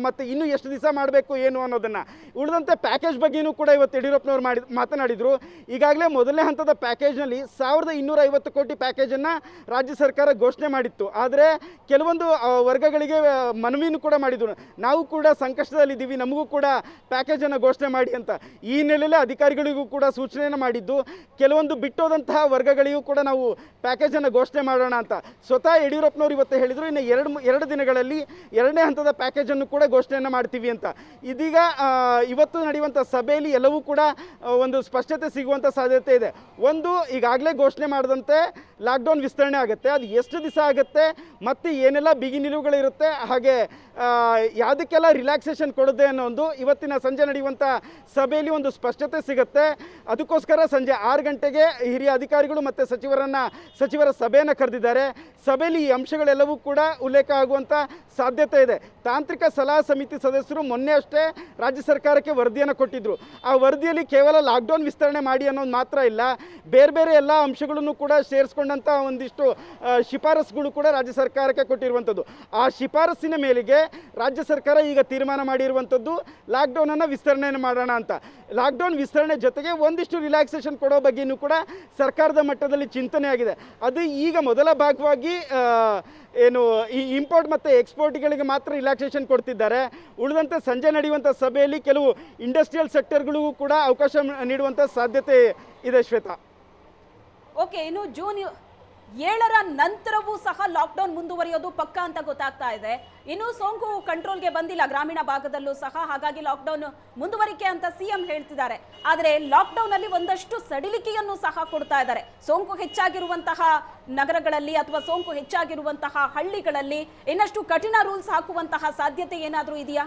ಮತ್ತು ಇನ್ನೂ ಎಷ್ಟು ದಿವಸ ಮಾಡಬೇಕು ಏನು ಅನ್ನೋದನ್ನು. ಉಳಿದಂತೆ ಪ್ಯಾಕೇಜ್ ಬಗ್ಗೆಯೂ ಕೂಡ ಇವತ್ತು ಯಡಿಯೂರಪ್ಪನವ್ರು ಮಾತನಾಡಿದರು. ಈಗಾಗಲೇ ಮೊದಲನೇ ಹಂತದ ಪ್ಯಾಕೇಜ್ನಲ್ಲಿ 1250 ಕೋಟಿ ಪ್ಯಾಕೇಜನ್ನು ರಾಜ್ಯ ಸರ್ಕಾರ ಘೋಷಣೆ ಮಾಡಿತ್ತು. ಆದರೆ ಕೆಲವೊಂದು ವರ್ಗಗಳಿಗೆ ಮನವಿನೂ ಕೂಡ ಮಾಡಿದ್ರು, ನಾವು ಕೂಡ ಸಂಕಷ್ಟದಲ್ಲಿದ್ದೀವಿ, ನಮಗೂ ಕೂಡ ಪ್ಯಾಕೇಜನ್ನು ಘೋಷಣೆ ಮಾಡಿ ಅಂತ. ಈ ಹಿನ್ನೆಲೆಯಲ್ಲಿ ಅಧಿಕಾರಿಗಳಿಗೂ ಕೂಡ ಸೂಚನೆಯನ್ನು ಮಾಡಿದ್ದು, ಕೆಲವೊಂದು ಬಿಟ್ಟೋದಂತಹ ವರ್ಗಗಳಿಗೂ ಕೂಡ ನಾವು ಪ್ಯಾಕೇಜನ್ನು ಘೋಷಣೆ ಮಾಡೋಣ ಅಂತ ಸ್ವತಃ ಯಡಿಯೂರಪ್ಪನವರು ಇವತ್ತು ಹೇಳಿದರು. ಇನ್ನು ಎರಡು ದಿನಗಳಲ್ಲಿ ಎರಡನೇ ಹಂತದ ಪ್ಯಾಕೇಜನ್ನು ಕೂಡ ಘೋಷಣೆಯನ್ನು ಮಾಡ್ತೀವಿ ಅಂತ. ಇದೀಗ ಇವತ್ತು ನಡೆಯುವಂಥ ಸಭೆಯಲ್ಲಿ ಎಲ್ಲವೂ ಕೂಡ ಒಂದು ಸ್ಪಷ್ಟತೆ ಸಿಗುವಂಥ ಸಾಧ್ಯತೆ ಇದೆ. ಒಂದು, ಈಗಾಗಲೇ ಘೋಷಣೆ ಮಾಡಿದಂತೆ ಲಾಕ್ಡೌನ್ ವಿಸ್ತರಣೆ ಆಗುತ್ತೆ, ಅದು ಎಷ್ಟು ದಿವಸ ಆಗುತ್ತೆ ಮತ್ತು ಏನೆಲ್ಲ ಬಿಗಿ ನಿಲುವುಗಳಿರುತ್ತೆ, ಹಾಗೆ ಯಾವುದಕ್ಕೆಲ್ಲ ರಿಲ್ಯಾಕ್ಸೇಷನ್ ಕೊಡೋದೆ ಅನ್ನೋ ಒಂದು ಇವತ್ತಿನ ಸಂಜೆ ನಡೆಯುವಂಥ ಸಭೆಯಲ್ಲಿ ಒಂದು ಸ್ಪಷ್ಟತೆ ಸಿಗುತ್ತೆ. ಅದಕ್ಕೋಸ್ಕರ ಸಂಜೆ 6 ಗಂಟೆಗೆ ಹಿರಿಯ ಅಧಿಕಾರಿಗಳು ಮತ್ತು ಸಚಿವರ ಸಭೆಯನ್ನು ಕರೆದಿದ್ದಾರೆ. ಸಭೆಯಲ್ಲಿ ಈ ಅಂಶಗಳೆಲ್ಲವೂ ಕೂಡ ಉಲ್ಲೇಖ ಆಗುವಂಥ ಸಾಧ್ಯತೆ ಇದೆ. ತಾಂತ್ರಿಕ ಸಲಹಾ ಸಮಿತಿ ಸದಸ್ಯರು ಮೊನ್ನೆ ಅಷ್ಟೇ ರಾಜ್ಯ ಸರ್ಕಾರಕ್ಕೆ ವರದಿಯನ್ನು ಕೊಟ್ಟಿದ್ದರು. ಆ ವರದಿಯಲ್ಲಿ ಕೇವಲ ಲಾಕ್ಡೌನ್ ವಿಸ್ತರಣೆ ಮಾಡಿ ಅನ್ನೋದು ಮಾತ್ರ ಇಲ್ಲ, ಬೇರೆ ಬೇರೆ ಎಲ್ಲ ಅಂಶಗಳನ್ನು ಕೂಡ ಸೇರಿಸ್ಕೊಂಡಂಥ ಒಂದಿಷ್ಟು ಶಿಫಾರಸುಗಳು ಕೂಡ ರಾಜ್ಯ ಸರ್ಕಾರಕ್ಕೆ ಕೊಟ್ಟಿರುವಂಥದ್ದು. ಆ ಶಿಫಾರಸ್ಸಿನ ಮೇಲೆಗೆ ರಾಜ್ಯ ಸರ್ಕಾರ ಈಗ ತೀರ್ಮಾನ ಮಾಡಿರುವಂಥದ್ದು ಲಾಕ್ಡೌನನ್ನು ವಿಸ್ತರಣೆಯನ್ನು ಮಾಡೋಣ ಅಂತ. ಲಾಕ್ಡೌನ್ ವಿಸ್ತರಣೆ ಜೊತೆಗೆ ಒಂದಿಷ್ಟು ರಿಲ್ಯಾಕ್ಸೇಷನ್ ಕೊಡೋ ಬಗ್ಗೆಯೂ ಕೂಡ ಸರ್ಕಾರದ ಮಟ್ಟದಲ್ಲಿ ಚಿಂತನೆ ಆಗಿದೆ. ಅದು ಈಗ ಮೊದಲ ಭಾಗವಾಗಿ ಈ ಇಂಪೋರ್ಟ್ ಮತ್ತು ಎಕ್ಸ್ಪೋರ್ಟ್ಗಳಿಗೆ ಮಾತ್ರ ರಿಲ್ಯಾಕ್ಸೇಷನ್ ಕೊಡ್ತಿದ್ದಾರೆ. ಉಳಿದಂತೆ ಸಂಜೆ ನಡೆಯುವಂಥ ಸಭೆಯಲ್ಲಿ ಕೆಲವು ಇಂಡಸ್ಟ್ರಿಯಲ್ ಸೆಕ್ಟರ್ಗಳಿಗೂ ಕೂಡ ಅವಕಾಶ ನೀಡುವಂಥ ಸಾಧ್ಯತೆ ಇದೆ. ಶ್ವೇತಾ, ಓಕೆ, ಇನ್ನು ಜೂನ್ 7ರ ನಂತರವೂ ಸಹ ಲಾಕ್ಡೌನ್ ಮುಂದುವರಿಯೋದು ಪಕ್ಕಾ ಅಂತ ಗೊತ್ತಾಗ್ತಾ ಇದೆ. ಇನ್ನು ಸೋಂಕು ಕಂಟ್ರೋಲ್ಗೆ ಬಂದಿಲ್ಲ ಗ್ರಾಮೀಣ ಭಾಗದಲ್ಲೂ ಸಹ, ಹಾಗಾಗಿ ಲಾಕ್ಡೌನ್ ಮುಂದುವರಿಕೆ ಅಂತ ಸಿಎಂ ಹೇಳ್ತಿದ್ದಾರೆ. ಆದರೆ ಲಾಕ್ಡೌನ್ ಅಲ್ಲಿ ಒಂದಷ್ಟು ಸಡಿಲಿಕೆಯನ್ನು ಸಹ ಕೊಡ್ತಾ ಇದ್ದಾರೆ. ಸೋಂಕು ಹೆಚ್ಚಾಗಿರುವಂತಹ ನಗರಗಳಲ್ಲಿ ಅಥವಾ ಸೋಂಕು ಹೆಚ್ಚಾಗಿರುವಂತಹ ಹಳ್ಳಿಗಳಲ್ಲಿ ಇನ್ನಷ್ಟು ಕಠಿಣ ರೂಲ್ಸ್ ಹಾಕುವಂತಹ ಸಾಧ್ಯತೆ ಏನಾದರೂ ಇದೆಯಾ?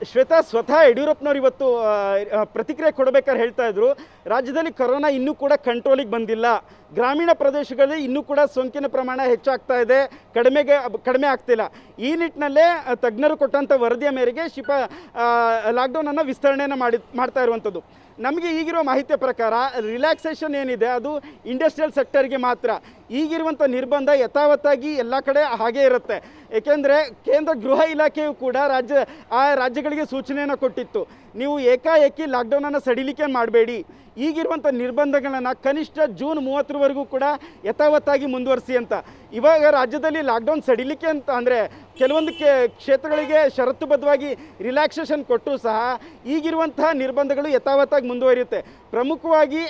ಶ್ವೇತಾ, ಸ್ವತಃ ಯಡಿಯೂರಪ್ಪನವ್ರು ಇವತ್ತು ಪ್ರತಿಕ್ರಿಯೆ ಕೊಡಬೇಕಾದ್ರೆ ಹೇಳ್ತಾ ಇದ್ರು, ರಾಜ್ಯದಲ್ಲಿ ಕೊರೋನಾ ಇನ್ನೂ ಕೂಡ ಕಂಟ್ರೋಲಿಗೆ ಬಂದಿಲ್ಲ, ಗ್ರಾಮೀಣ ಪ್ರದೇಶಗಳಲ್ಲಿ ಇನ್ನೂ ಕೂಡ ಸೋಂಕಿನ ಪ್ರಮಾಣ ಹೆಚ್ಚಾಗ್ತಾ ಇದೆ, ಕಡಿಮೆ ಆಗ್ತಿಲ್ಲ. ಈ ನಿಟ್ಟಿನಲ್ಲೇ ತಜ್ಞರು ಕೊಟ್ಟಂಥ ವರದಿಯ ಮೇರೆಗೆ ಲಾಕ್ಡೌನನ್ನು ವಿಸ್ತರಣೆಯನ್ನು ಮಾಡ್ತಾ ಇರುವಂಥದ್ದು. ನಮಗೆ ಈಗಿರೋ ಮಾಹಿತಿಯ ಪ್ರಕಾರ ರಿಲ್ಯಾಕ್ಸೇಷನ್ ಏನಿದೆ ಅದು ಇಂಡಸ್ಟ್ರಿಯಲ್ ಸೆಕ್ಟರ್ಗೆ ಮಾತ್ರ. ಈಗಿರುವಂಥ ನಿರ್ಬಂಧ ಯಥಾವತ್ತಾಗಿ ಎಲ್ಲ ಕಡೆ ಹಾಗೇ ಇರುತ್ತೆ. ಏಕೆಂದರೆ ಕೇಂದ್ರ ಗೃಹ ಇಲಾಖೆಯು ಕೂಡ ರಾಜ್ಯಗಳಿಗೆ ಸೂಚನೆಯನ್ನು ಕೊಟ್ಟಿತ್ತು, ನೀವು ಏಕಾಏಕಿ ಲಾಕ್ಡೌನನ್ನು ಸಡಿಲಿಕೆ ಮಾಡಬೇಡಿ, ಈಗಿರುವಂಥ ನಿರ್ಬಂಧಗಳನ್ನು ಕನಿಷ್ಠ ಜೂನ್ 30ರವರೆಗೂ ಕೂಡ ಯಥಾವತ್ತಾಗಿ ಮುಂದುವರಿಸಿ ಅಂತ. ಇವಾಗ ರಾಜ್ಯದಲ್ಲಿ ಲಾಕ್ಡೌನ್ ಸಡಿಲಿಕೆ ಅಂತ ಅಂದರೆ ಕೆಲವೊಂದು ಕ್ಷೇತ್ರಗಳಿಗೆ ಷರತ್ತುಬದ್ಧವಾಗಿ ರಿಲ್ಯಾಕ್ಸೇಷನ್ ಕೊಟ್ಟರೂ ಸಹ ಈಗಿರುವಂತಹ ನಿರ್ಬಂಧಗಳು ಯಥಾವತ್ತಾಗಿ ಮುಂದುವರಿಯುತ್ತೆ. ಪ್ರಮುಖವಾಗಿ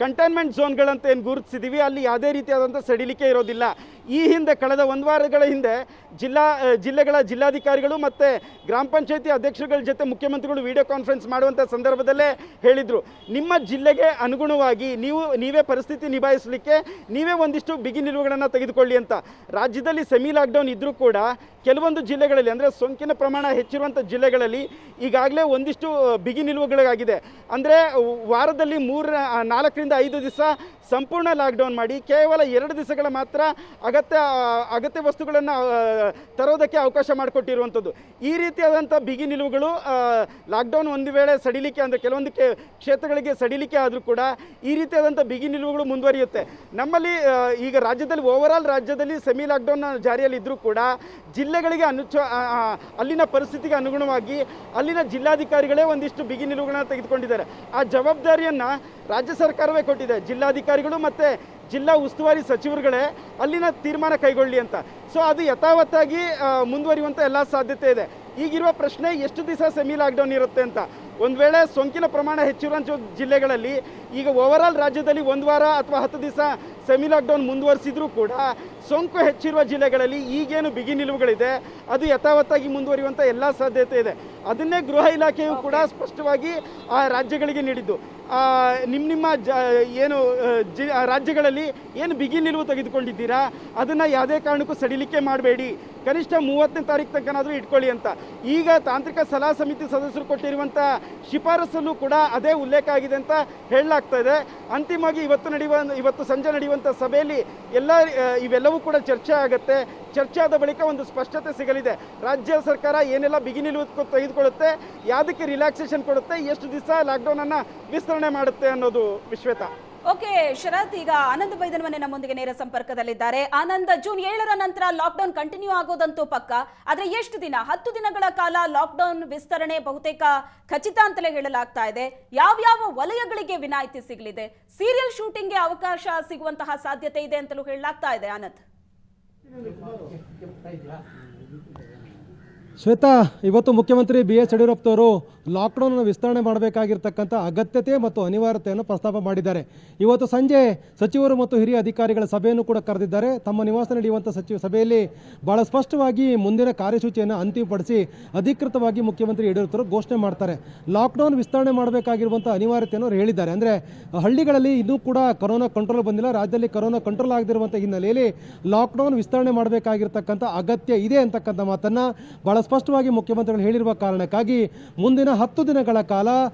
ಕಂಟೈನ್ಮೆಂಟ್ ಝೋನ್ಗಳಂತ ಏನು ಗುರುತಿಸಿದ್ದೀವಿ, ಅಲ್ಲಿ ಯಾವುದೇ ರೀತಿಯಾದಂಥ ಸಡಿಲಿಕೆ ಇರೋದಿಲ್ಲ. ಈ ಹಿಂದೆ ಕಳೆದ 1 ವಾರಗಳ ಹಿಂದೆ ಜಿಲ್ಲೆಗಳ ಜಿಲ್ಲಾಧಿಕಾರಿಗಳು ಮತ್ತು ಗ್ರಾಮ ಪಂಚಾಯತಿ ಅಧ್ಯಕ್ಷರುಗಳ ಜೊತೆ ಮುಖ್ಯಮಂತ್ರಿಗಳು ವಿಡಿಯೋ ಕಾನ್ಫರೆನ್ಸ್ ಮಾಡುವಂಥ ಸಂದರ್ಭದಲ್ಲೇ ಹೇಳಿದರು, ನಿಮ್ಮ ಜಿಲ್ಲೆಗೆ ಅನುಗುಣವಾಗಿ ನೀವೇ ಪರಿಸ್ಥಿತಿ ನಿಭಾಯಿಸಲಿಕ್ಕೆ ನೀವೇ ಒಂದಿಷ್ಟು ಬಿಗಿ ನಿಲುವುಗಳನ್ನು ತೆಗೆದುಕೊಳ್ಳಿ ಅಂತ. ರಾಜ್ಯದಲ್ಲಿ ಸೆಮಿ ಲಾಕ್ಡೌನ್ ಇದ್ದರೂ ಕೂಡ ಕೆಲವೊಂದು ಜಿಲ್ಲೆಗಳಲ್ಲಿ, ಅಂದರೆ ಸೋಂಕಿನ ಪ್ರಮಾಣ ಹೆಚ್ಚಿರುವಂಥ ಜಿಲ್ಲೆಗಳಲ್ಲಿ ಈಗಾಗಲೇ ಒಂದಿಷ್ಟು ಬಿಗಿ ನಿಲುವುಗಳಾಗಿದೆ. ಅಂದರೆ ವಾರದಲ್ಲಿ 4 ರಿಂದ 5 ದಿವಸ ಸಂಪೂರ್ಣ ಲಾಕ್ಡೌನ್ ಮಾಡಿ ಕೇವಲ 2 ದಿವಸಗಳ ಮಾತ್ರ ಅಗತ್ಯ ವಸ್ತುಗಳನ್ನು ತರೋದಕ್ಕೆ ಅವಕಾಶ ಮಾಡಿಕೊಟ್ಟಿರುವಂಥದ್ದು. ಈ ರೀತಿಯಾದಂಥ ಬಿಗಿ ನಿಲುವುಗಳು ಲಾಕ್ಡೌನ್ ಒಂದು ವೇಳೆ ಸಡಿಲಿಕೆ ಅಂದರೆ ಕೆಲವೊಂದು ಕ್ಷೇತ್ರಗಳಿಗೆ ಸಡಿಲಿಕೆ ಆದರೂ ಕೂಡ ಈ ರೀತಿಯಾದಂಥ ಬಿಗಿ ನಿಲುವುಗಳು ಮುಂದುವರಿಯುತ್ತೆ. ನಮ್ಮಲ್ಲಿ ಈಗ ರಾಜ್ಯದಲ್ಲಿ ಓವರಾಲ್ ರಾಜ್ಯದಲ್ಲಿ ಸೆಮಿ ಲಾಕ್ಡೌನ್ ಜಾರಿಯಲ್ಲಿದ್ದರೂ ಕೂಡ ಜಿಲ್ಲೆಗಳಿಗೆ ಅಲ್ಲಿನ ಪರಿಸ್ಥಿತಿಗೆ ಅನುಗುಣವಾಗಿ ಅಲ್ಲಿನ ಜಿಲ್ಲಾಧಿಕಾರಿಗಳೇ ಒಂದಿಷ್ಟು ಬಿಗಿ ನಿಲುವುಗಳನ್ನು ತೆಗೆದುಕೊಂಡಿದ್ದಾರೆ. ಆ ಜವಾಬ್ದಾರಿಯನ್ನು ರಾಜ್ಯ ಸರ್ಕಾರವೇ ಕೊಟ್ಟಿದೆ. ಜಿಲ್ಲಾಧಿಕಾರಿಗಳು ಮತ್ತು ಜಿಲ್ಲಾ ಉಸ್ತುವಾರಿ ಸಚಿವರುಗಳೇ ಅಲ್ಲಿನ ತೀರ್ಮಾನ ಕೈಗೊಳ್ಳಿ ಅಂತ. ಸೊ ಅದು ಯಥಾವತ್ತಾಗಿ ಮುಂದುವರಿಯುವಂಥ ಎಲ್ಲ ಸಾಧ್ಯತೆ ಇದೆ. ಈಗಿರುವ ಪ್ರಶ್ನೆ ಎಷ್ಟು ದಿವಸ ಸೆಮಿ ಲಾಕ್ಡೌನ್ ಇರುತ್ತೆ ಅಂತ. ಒಂದು ವೇಳೆ ಸೋಂಕಿನ ಪ್ರಮಾಣ ಹೆಚ್ಚಿರುವಂಥ ಜಿಲ್ಲೆಗಳಲ್ಲಿ ಈಗ ಓವರಾಲ್ ರಾಜ್ಯದಲ್ಲಿ 1 ವಾರ ಅಥವಾ 10 ದಿವಸ ಸೆಮಿ ಲಾಕ್ಡೌನ್ ಮುಂದುವರಿಸಿದ್ರೂ ಕೂಡ ಸೋಂಕು ಹೆಚ್ಚಿರುವ ಜಿಲ್ಲೆಗಳಲ್ಲಿ ಈಗೇನು ಬಿಗಿ ನಿಲುವುಗಳಿದೆ ಅದು ಯಥಾವತ್ತಾಗಿ ಮುಂದುವರಿಯುವಂಥ ಎಲ್ಲ ಸಾಧ್ಯತೆ ಇದೆ. ಅದನ್ನೇ ಗೃಹ ಇಲಾಖೆಯು ಕೂಡ ಸ್ಪಷ್ಟವಾಗಿ ಆ ರಾಜ್ಯಗಳಿಗೆ ನೀಡಿದ್ದು. ನಿಮ್ಮ ಏನು ರಾಜ್ಯಗಳಲ್ಲಿ ಏನು ಬಿಗಿ ನಿಲುವು ತೆಗೆದುಕೊಂಡಿದ್ದೀರಾ ಅದನ್ನು ಯಾವುದೇ ಕಾರಣಕ್ಕೂ ಸಡಿಲಿಕೆ ಮಾಡಬೇಡಿ, ಕನಿಷ್ಠ 30ನೇ ತಾರೀಕು ತನಕನಾದರೂ ಇಟ್ಕೊಳ್ಳಿ ಅಂತ. ಈಗ ತಾಂತ್ರಿಕ ಸಲಹಾ ಸಮಿತಿ ಸದಸ್ಯರು ಕೊಟ್ಟಿರುವಂಥ ಶಿಫಾರಸಲ್ಲೂ ಕೂಡ ಅದೇ ಉಲ್ಲೇಖ ಆಗಿದೆ ಅಂತ ಹೇಳಲಾಗ್ತಾ ಇದೆ. ಅಂತಿಮವಾಗಿ ಇವತ್ತು ಸಂಜೆ ನಡೆಯುವಂಥ ಸಭೆಯಲ್ಲಿ ಇವೆಲ್ಲವೂ ಕೂಡ ಚರ್ಚೆ ಆಗುತ್ತೆ. ಚರ್ಚೆ ಆದ ಬಳಿಕ ಒಂದು ಸ್ಪಷ್ಟತೆ ಸಿಗಲಿದೆ. ರಾಜ್ಯ ಸರ್ಕಾರ ಏನೆಲ್ಲ ಬಿಗಿ ನಿಲುವು ತೆಗೆದುಕೊಳ್ಳುತ್ತೆ, ಯಾವುದಕ್ಕೆ ರಿಲ್ಯಾಕ್ಸೇಷನ್ ಕೊಡುತ್ತೆ, ಎಷ್ಟು ದಿವಸ ಲಾಕ್ಡೌನನ್ನು ವಿಸ್ತರಣೆ ಮಾಡುತ್ತೆ ಅನ್ನೋದು. ವಿಶ್ವೇತಾ. ಓಕೆ ಶರತ್, ಈಗ ಆನಂದ್ ಬೈದನ್ಮನೆ ನಮ್ಮೊಂದಿಗೆ ನೇರ ಸಂಪರ್ಕದಲ್ಲಿದ್ದಾರೆ. ಆನಂದ್, ಜೂನ್ 7ರ ನಂತರ ಲಾಕ್ಡೌನ್ ಕಂಟಿನ್ಯೂ ಆಗೋದಂತೂ ಪಕ್ಕ, ಆದ್ರೆ ಎಷ್ಟು ದಿನ? 10 ದಿನಗಳ ಕಾಲ ಲಾಕ್ಡೌನ್ ವಿಸ್ತರಣೆ ಬಹುತೇಕ ಖಚಿತ ಅಂತಲೇ ಹೇಳಲಾಗ್ತಾ ಇದೆ. ಯಾವ್ಯಾವ ವಲಯಗಳಿಗೆ ವಿನಾಯಿತಿ ಸಿಗಲಿದೆ? ಸೀರಿಯಲ್ ಶೂಟಿಂಗ್ಗೆ ಅವಕಾಶ ಸಿಗುವಂತಹ ಸಾಧ್ಯತೆ ಇದೆ ಅಂತಲೂ ಹೇಳಲಾಗ್ತಾ ಇದೆ. ಆನಂದ್. ಶ್ವೇತಾ, ಇವತ್ತು ಮುಖ್ಯಮಂತ್ರಿ BS ಯಡಿಯೂರಪ್ಪನವರು ಲಾಕ್ಡೌನ್ ವಿಸ್ತರಣೆ ಮಾಡಬೇಕಾಗಿರ್ತಕ್ಕಂಥ ಅಗತ್ಯತೆ ಮತ್ತು ಅನಿವಾರ್ಯತೆಯನ್ನು ಪ್ರಸ್ತಾಪ ಮಾಡಿದ್ದಾರೆ. ಇವತ್ತು ಸಂಜೆ ಸಚಿವರು ಮತ್ತು ಹಿರಿಯ ಅಧಿಕಾರಿಗಳ ಸಭೆಯನ್ನು ಕೂಡ ಕರೆದಿದ್ದಾರೆ. ತಮ್ಮ ನಿವಾಸ ನಡೆಯುವಂಥ ಸಭೆಯಲ್ಲಿ ಭಾಳ ಸ್ಪಷ್ಟವಾಗಿ ಮುಂದಿನ ಕಾರ್ಯಸೂಚಿಯನ್ನು ಅಂತಿಮಪಡಿಸಿ ಅಧಿಕೃತವಾಗಿ ಮುಖ್ಯಮಂತ್ರಿ ಯಡಿಯೂರಪ್ಪನವರು ಘೋಷಣೆ ಮಾಡ್ತಾರೆ. ಲಾಕ್ಡೌನ್ ವಿಸ್ತರಣೆ ಮಾಡಬೇಕಾಗಿರುವಂಥ ಅನಿವಾರ್ಯತೆಯನ್ನು ಅವರು ಹೇಳಿದ್ದಾರೆ. ಅಂದರೆ ಹಳ್ಳಿಗಳಲ್ಲಿ ಇನ್ನೂ ಕೂಡ ಕೊರೋನಾ ಕಂಟ್ರೋಲ್ ಬಂದಿಲ್ಲ. ರಾಜ್ಯದಲ್ಲಿ ಕೊರೋನಾ ಕಂಟ್ರೋಲ್ ಆಗದಿರುವಂಥ ಹಿನ್ನೆಲೆಯಲ್ಲಿ ಲಾಕ್ಡೌನ್ ವಿಸ್ತರಣೆ ಮಾಡಬೇಕಾಗಿರ್ತಕ್ಕಂಥ ಅಗತ್ಯ ಇದೆ ಅಂತಕ್ಕಂಥ ಮಾತನ್ನು ಭಾಳ ಸ್ಪಷ್ಟವಾಗಿ ಮುಖ್ಯಮಂತ್ರಿಗಳು ಹೇಳಿರುವ ಕಾರಣಕ್ಕಾಗಿ ಮುಂದಿನ 10 ದಿನಗಳ ಕಾಲ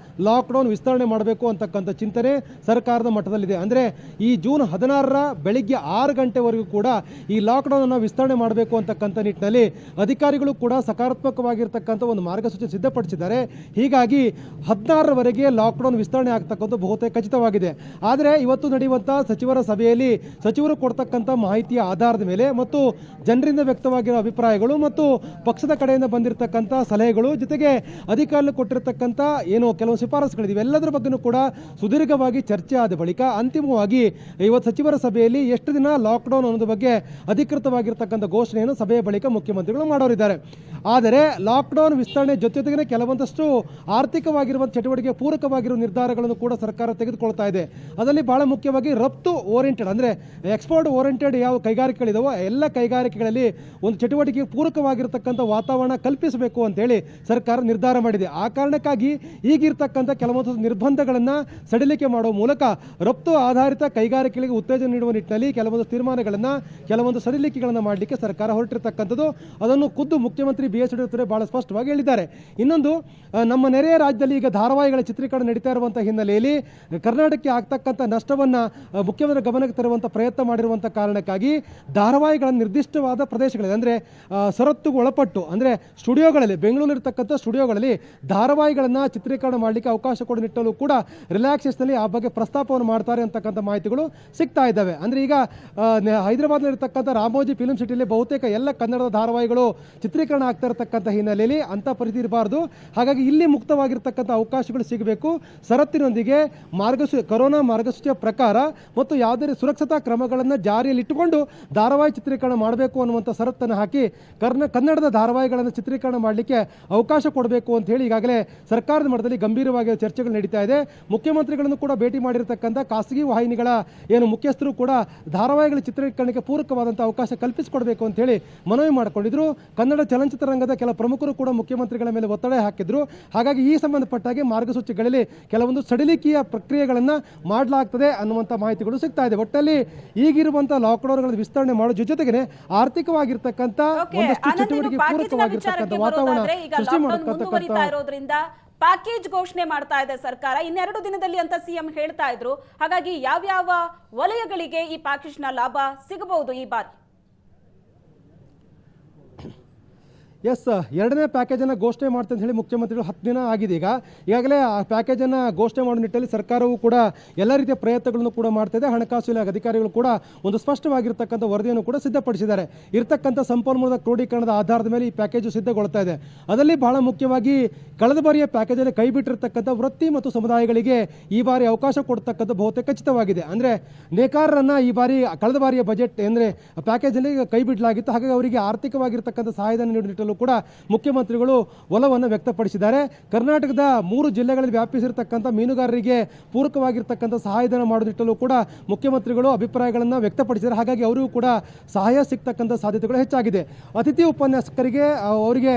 ಲಾಕ್ಡೌನ್ ವಿಸ್ತರಣೆ ಮಾಡಬೇಕು ಅಂತಕ್ಕಂಥ ಚಿಂತನೆ ಸರ್ಕಾರದ ಮಟ್ಟದಲ್ಲಿದೆ. ಅಂದರೆ ಈ ಜೂನ್ 16ರ ಬೆಳಿಗ್ಗೆ 6 ಗಂಟೆವರೆಗೂ ಕೂಡ ಈ ಲಾಕ್ಡೌನ್ ಅನ್ನು ವಿಸ್ತರಣೆ ಮಾಡಬೇಕು ಅಂತಕ್ಕಂಥ ನಿಟ್ಟಿನಲ್ಲಿ ಅಧಿಕಾರಿಗಳು ಕೂಡ ಸಕಾರಾತ್ಮಕವಾಗಿರ್ತಕ್ಕಂಥ ಒಂದು ಮಾರ್ಗಸೂಚಿ ಸಿದ್ಧಪಡಿಸಿದ್ದಾರೆ. ಹೀಗಾಗಿ 16ರವರೆಗೆ ಲಾಕ್ಡೌನ್ ವಿಸ್ತರಣೆ ಆಗ್ತಕ್ಕಂಥ ಬಹುತೇಕ ಖಚಿತವಾಗಿದೆ. ಆದರೆ ಇವತ್ತು ನಡೆಯುವಂಥ ಸಚಿವರ ಸಭೆಯಲ್ಲಿ ಸಚಿವರು ಕೊಡ್ತಕ್ಕಂಥ ಮಾಹಿತಿಯ ಆಧಾರದ ಮೇಲೆ ಮತ್ತು ಜನರಿಂದ ವ್ಯಕ್ತವಾಗಿರೋ ಅಭಿಪ್ರಾಯಗಳು ಮತ್ತು ಪಕ್ಷದ ಕಡೆಯಿಂದ ಬಂದಿರತಕ್ಕಂಥ ಸಲಹೆಗಳು ಜೊತೆಗೆ ಅಧಿಕಾರಿಗಳು ಕೊಟ್ಟಿರತಕ್ಕಂಥ ಏನು ಕೆಲವು ಶಿಫಾರಸುಗಳಿವೆ ಎಲ್ಲದರ ಬಗ್ಗೆನೂ ಕೂಡ ಸುದೀರ್ಘವಾಗಿ ಚರ್ಚೆ ಆದ ಬಳಿಕ ಅಂತಿಮವಾಗಿ ಇವತ್ತು ಸಚಿವರ ಸಭೆಯಲ್ಲಿ ಎಷ್ಟು ದಿನ ಲಾಕ್ಡೌನ್ ಅನ್ನೋದ್ರ ಬಗ್ಗೆ ಅಧಿಕೃತವಾಗಿರ್ತಕ್ಕಂಥ ಘೋಷಣೆಯನ್ನು ಸಭೆಯ ಬಳಿಕ ಮುಖ್ಯಮಂತ್ರಿಗಳು ಮಾಡೋರಿದ್ದಾರೆ. ಆದರೆ ಲಾಕ್ಡೌನ್ ವಿಸ್ತರಣೆ ಜೊತೆಗೆ ಕೆಲವೊಂದಷ್ಟು ಆರ್ಥಿಕವಾಗಿರುವಂಥ ಚಟುವಟಿಕೆ ಪೂರಕವಾಗಿರುವ ನಿರ್ಧಾರಗಳನ್ನು ಕೂಡ ಸರ್ಕಾರ ತೆಗೆದುಕೊಳ್ತಾ ಇದೆ. ಅದರಲ್ಲಿ ಬಹಳ ಮುಖ್ಯವಾಗಿ ರಫ್ತು ಓರಿಯೆಂಟೆಡ್ ಅಂದರೆ ಎಕ್ಸ್ಪೋರ್ಟ್ ಓರಿಯೆಂಟೆಡ್ ಯಾವ ಕೈಗಾರಿಕೆಗಳಿದಾವೋ ಎಲ್ಲ ಕೈಗಾರಿಕೆಗಳಲ್ಲಿ ಒಂದು ಚಟುವಟಿಕೆ ಪೂರಕವಾಗಿರತಕ್ಕಂಥ ವಾತಾವರಣ ಕಲ್ಪಿಸಬೇಕು ಅಂತೇಳಿ ಸರ್ಕಾರ ನಿರ್ಧಾರ ಮಾಡಿದೆ. ಆ ಕಾರಣಕ್ಕಾಗಿ ಈಗಿರ್ತಕ್ಕಂಥ ಕೆಲವೊಂದು ನಿರ್ಬಂಧಗಳನ್ನು ಸಡಿಲಿಕೆ ಮಾಡುವ ಮೂಲಕ ರಫ್ತು ಆಧಾರಿತ ಕೈಗಾರಿಕೆಗಳಿಗೆ ಉತ್ತೇಜನ ನೀಡುವ ನಿಟ್ಟಿನಲ್ಲಿ ಕೆಲವೊಂದು ತೀರ್ಮಾನಗಳನ್ನು ಕೆಲವೊಂದು ಸಡಿಲಿಕೆಗಳನ್ನು ಮಾಡಲಿಕ್ಕೆ ಸರ್ಕಾರ ಹೊರಟಿರ್ತಕ್ಕಂಥದ್ದು. ಅದನ್ನು ಖುದ್ದು ಮುಖ್ಯಮಂತ್ರಿ BS ಯಡಿಯೂರಪ್ಪ ಬಹಳ ಸ್ಪಷ್ಟವಾಗಿ ಹೇಳಿದ್ದಾರೆ. ಇನ್ನೊಂದು, ನಮ್ಮ ನೆರೆಯ ರಾಜ್ಯದಲ್ಲಿ ಈಗ ಧಾರಾವಾಹಿಗಳ ಚಿತ್ರೀಕರಣ ನಡೀತಾ ಇರುವಂಥ ಹಿನ್ನೆಲೆಯಲ್ಲಿ ಕರ್ನಾಟಕಕ್ಕೆ ಆಗ್ತಕ್ಕಂಥ ನಷ್ಟವನ್ನು ಮುಖ್ಯಮಂತ್ರಿ ಗಮನಕ್ಕೆ ತರುವಂಥ ಪ್ರಯತ್ನ ಮಾಡಿರುವಂಥ ಕಾರಣಕ್ಕಾಗಿ ಧಾರಾವಾಹಿಗಳ ನಿರ್ದಿಷ್ಟವಾದ ಪ್ರದೇಶಗಳಿದೆ ಅಂದರೆ ಷರತ್ತುಗೆ ಒಳಪಟ್ಟು ಅಂದರೆ ಸ್ಟುಡಿಯೋಗಳಲ್ಲಿ ಬೆಂಗಳೂರಿರ್ತಕ್ಕಂಥ ಸ್ಟುಡಿಯೋಗಳಲ್ಲಿ ಧಾರಾವಾಹಿಗಳನ್ನು ಚಿತ್ರೀಕರಣ ಮಾಡಲಿಕ್ಕೆ ಅವಕಾಶ ಕೊಡೋ ನಿಟ್ಟಲ್ಲೂ ಕೂಡ ರಿಲ್ಯಾಕ್ಸೇಷನಲ್ಲಿ ಆ ಬಗ್ಗೆ ಪ್ರಸ್ತಾಪವನ್ನು ಮಾಡ್ತಾರೆ ಅಂತಕ್ಕಂಥ ಮಾಹಿತಿಗಳು ಸಿಗ್ತಾ ಇದ್ದಾವೆ. ಅಂದರೆ ಈಗ ಹೈದರಾಬಾದ್ನಲ್ಲಿರ್ತಕ್ಕಂಥ ರಾಮೋಜಿ ಫಿಲ್ಮ್ ಸಿಟಿಯಲ್ಲಿ ಬಹುತೇಕ ಎಲ್ಲ ಕನ್ನಡದ ಧಾರಾವಾಹಿಗಳು ಚಿತ್ರೀಕರಣ ಆಗ್ತಾ ಇರತಕ್ಕಂಥ ಹಿನ್ನೆಲೆಯಲ್ಲಿ ಅಂಥ ಪರಿಸ್ಥಿತಿ ಇರಬಾರ್ದು. ಹಾಗಾಗಿ ಇಲ್ಲಿ ಮುಕ್ತವಾಗಿರ್ತಕ್ಕಂಥ ಅವಕಾಶಗಳು ಸಿಗಬೇಕು. ಷರತ್ತಿನೊಂದಿಗೆ ಕೊರೋನಾ ಮಾರ್ಗಸೂಚಿಯ ಪ್ರಕಾರ ಮತ್ತು ಯಾವುದೇ ಸುರಕ್ಷತಾ ಕ್ರಮಗಳನ್ನು ಜಾರಿಯಲ್ಲಿ ಇಟ್ಟುಕೊಂಡು ಧಾರಾವಾಹಿ ಚಿತ್ರೀಕರಣ ಮಾಡಬೇಕು ಅನ್ನುವಂಥ ಷರತ್ತನ್ನು ಹಾಕಿ ಕನ್ನಡದ ಧಾರಾವಾಹಿಗಳನ್ನು ಚಿತ್ರೀಕರಣ ಮಾಡಲಿಕ್ಕೆ ಅವಕಾಶ ಕೊಡಬೇಕು ಅಂತ ಹೇಳಿ ಈಗಾಗಲೇ ಸರ್ಕಾರದ ಮಟ್ಟದಲ್ಲಿ ಗಂಭೀರವಾಗಿ ಚರ್ಚೆಗಳು ನಡೀತಾ ಇದೆ. ಮುಖ್ಯಮಂತ್ರಿಗಳನ್ನು ಕೂಡ ಭೇಟಿ ಮಾಡಿರ್ತಕ್ಕಂಥ ಖಾಸಗಿ ವಾಹಿನಿಗಳ ಏನು ಮುಖ್ಯಸ್ಥರು ಕೂಡ ಧಾರಾವಾಹಿಗಳ ಚಿತ್ರೀಕರಣಕ್ಕೆ ಪೂರಕವಾದಂಥ ಅವಕಾಶ ಕಲ್ಪಿಸಿಕೊಡಬೇಕು ಅಂತ ಹೇಳಿ ಮನವಿ ಮಾಡಿಕೊಂಡಿದ್ರು. ಕನ್ನಡ ಚಲನಚಿತ್ರರಂಗದ ಕೆಲ ಪ್ರಮುಖರು ಕೂಡ ಮುಖ್ಯಮಂತ್ರಿಗಳ ಮೇಲೆ ಒತ್ತಡ ಹಾಕಿದ್ರು. ಹಾಗಾಗಿ ಈ ಸಂಬಂಧಪಟ್ಟಾಗೆ ಮಾರ್ಗಸೂಚಿಗಳಲ್ಲಿ ಕೆಲವೊಂದು ಸಡಿಲಿಕೆಯ ಪ್ರಕ್ರಿಯೆಗಳನ್ನು ಮಾಡಲಾಗ್ತದೆ ಅನ್ನುವಂಥ ಮಾಹಿತಿಗಳು ಸಿಗ್ತಾ ಇದೆ. ಒಟ್ಟಲ್ಲಿ ಈಗಿರುವಂಥ ಲಾಕ್ಡೌನ್ಗಳ ವಿಸ್ತರಣೆ ಮಾಡೋ ಜೊತೆಗೆ ಆರ್ಥಿಕವಾಗಿರ್ತಕ್ಕಂಥ ಒಂದಷ್ಟು ಚಟುವಟಿಕೆ ಪೂರಕವಾಗಿರ್ತಕ್ಕಂಥ ವಾತಾವರಣ ಸೃಷ್ಟಿ ಮಾಡತಕ್ಕಂಥ ಇರೋದ್ರಿಂದ ಪ್ಯಾಕೇಜ್ ಘೋಷಣೆ ಮಾಡ್ತಾ ಇದೆ ಸರ್ಕಾರ ಇನ್ನೆರಡು ದಿನದಲ್ಲಿ ಅಂತ ಸಿಎಂ ಹೇಳ್ತಾ ಇದ್ರು. ಹಾಗಾಗಿ ಯಾವ್ಯಾವ ವಲಯಗಳಿಗೆ ಈ ಪ್ಯಾಕೇಜ್ನ ಲಾಭ ಸಿಗಬಹುದು ಈ ಬಾರಿ? ಎಸ್, ಎರಡನೇ ಪ್ಯಾಕೇಜನ್ನು ಘೋಷಣೆ ಮಾಡ್ತಾರೆ ಅಂತ ಹೇಳಿ ಮುಖ್ಯಮಂತ್ರಿಗಳು 10 ದಿನ ಆಗಿದೆ. ಈಗಾಗಲೇ ಆ ಪ್ಯಾಕೇಜನ್ನು ಘೋಷಣೆ ಮಾಡೋ ನಿಟ್ಟಲ್ಲಿ ಸರ್ಕಾರವು ಕೂಡ ಎಲ್ಲ ರೀತಿಯ ಪ್ರಯತ್ನಗಳನ್ನು ಕೂಡ ಮಾಡ್ತಿದೆ. ಹಣಕಾಸು ಇಲಾಖೆ ಅಧಿಕಾರಿಗಳು ಕೂಡ ಒಂದು ಸ್ಪಷ್ಟವಾಗಿರ್ತಕ್ಕಂಥ ವರದಿಯನ್ನು ಕೂಡ ಸಿದ್ಧಪಡಿಸಿದ್ದಾರೆ. ಇರ್ತಕ್ಕಂಥ ಸಂಪನ್ಮೂಲದ ಕ್ರೋಢೀಕರಣದ ಆಧಾರದ ಮೇಲೆ ಈ ಪ್ಯಾಕೇಜು ಸಿದ್ಧಗೊಳ್ತಾ ಇದೆ. ಅದರಲ್ಲಿ ಬಹಳ ಮುಖ್ಯವಾಗಿ ಕಳೆದ ಬಾರಿಯ ಪ್ಯಾಕೇಜಲ್ಲಿ ಕೈ ಬಿಟ್ಟಿರ್ತಕ್ಕಂಥ ವೃತ್ತಿ ಮತ್ತು ಸಮುದಾಯಗಳಿಗೆ ಈ ಬಾರಿ ಅವಕಾಶ ಕೊಡ್ತಕ್ಕಂಥ ಬಹುತೇಕ ಖಚಿತವಾಗಿದೆ. ಅಂದರೆ ನೇಕಾರರನ್ನು ಈ ಬಾರಿ ಕಳೆದ ಬಾರಿಯ ಬಜೆಟ್ ಅಂದರೆ ಪ್ಯಾಕೇಜಲ್ಲಿ ಕೈ ಬಿಡಲಾಗಿತ್ತು. ಹಾಗಾಗಿ ಅವರಿಗೆ ಆರ್ಥಿಕವಾಗಿರ್ತಕ್ಕಂಥ ಸಹಾಯಧನ ನೀಡುವ ನಿಟ್ಟಲ್ಲೂ ಕೂಡ ಮುಖ್ಯಮಂತ್ರಿಗಳು ಒಲವನ್ನು ವ್ಯಕ್ತಪಡಿಸಿದ್ದಾರೆ. ಕರ್ನಾಟಕದ 3 ಜಿಲ್ಲೆಗಳಲ್ಲಿ ವ್ಯಾಪಿಸಿರ್ತಕ್ಕಂಥ ಮೀನುಗಾರರಿಗೆ ಪೂರಕವಾಗಿರ್ತಕ್ಕಂಥ ಸಹಾಯಧನ ಮಾಡುವ ನಿಟ್ಟಲ್ಲೂ ಕೂಡ ಮುಖ್ಯಮಂತ್ರಿಗಳು ಅಭಿಪ್ರಾಯಗಳನ್ನು ವ್ಯಕ್ತಪಡಿಸಿದ್ದಾರೆ. ಹಾಗಾಗಿ ಅವರಿಗೂ ಕೂಡ ಸಹಾಯ ಸಿಗ್ತಕ್ಕಂಥ ಸಾಧ್ಯತೆಗಳು ಹೆಚ್ಚಾಗಿದೆ. ಅತಿಥಿ ಉಪನ್ಯಾಸಕರಿಗೆ ಅವರಿಗೆ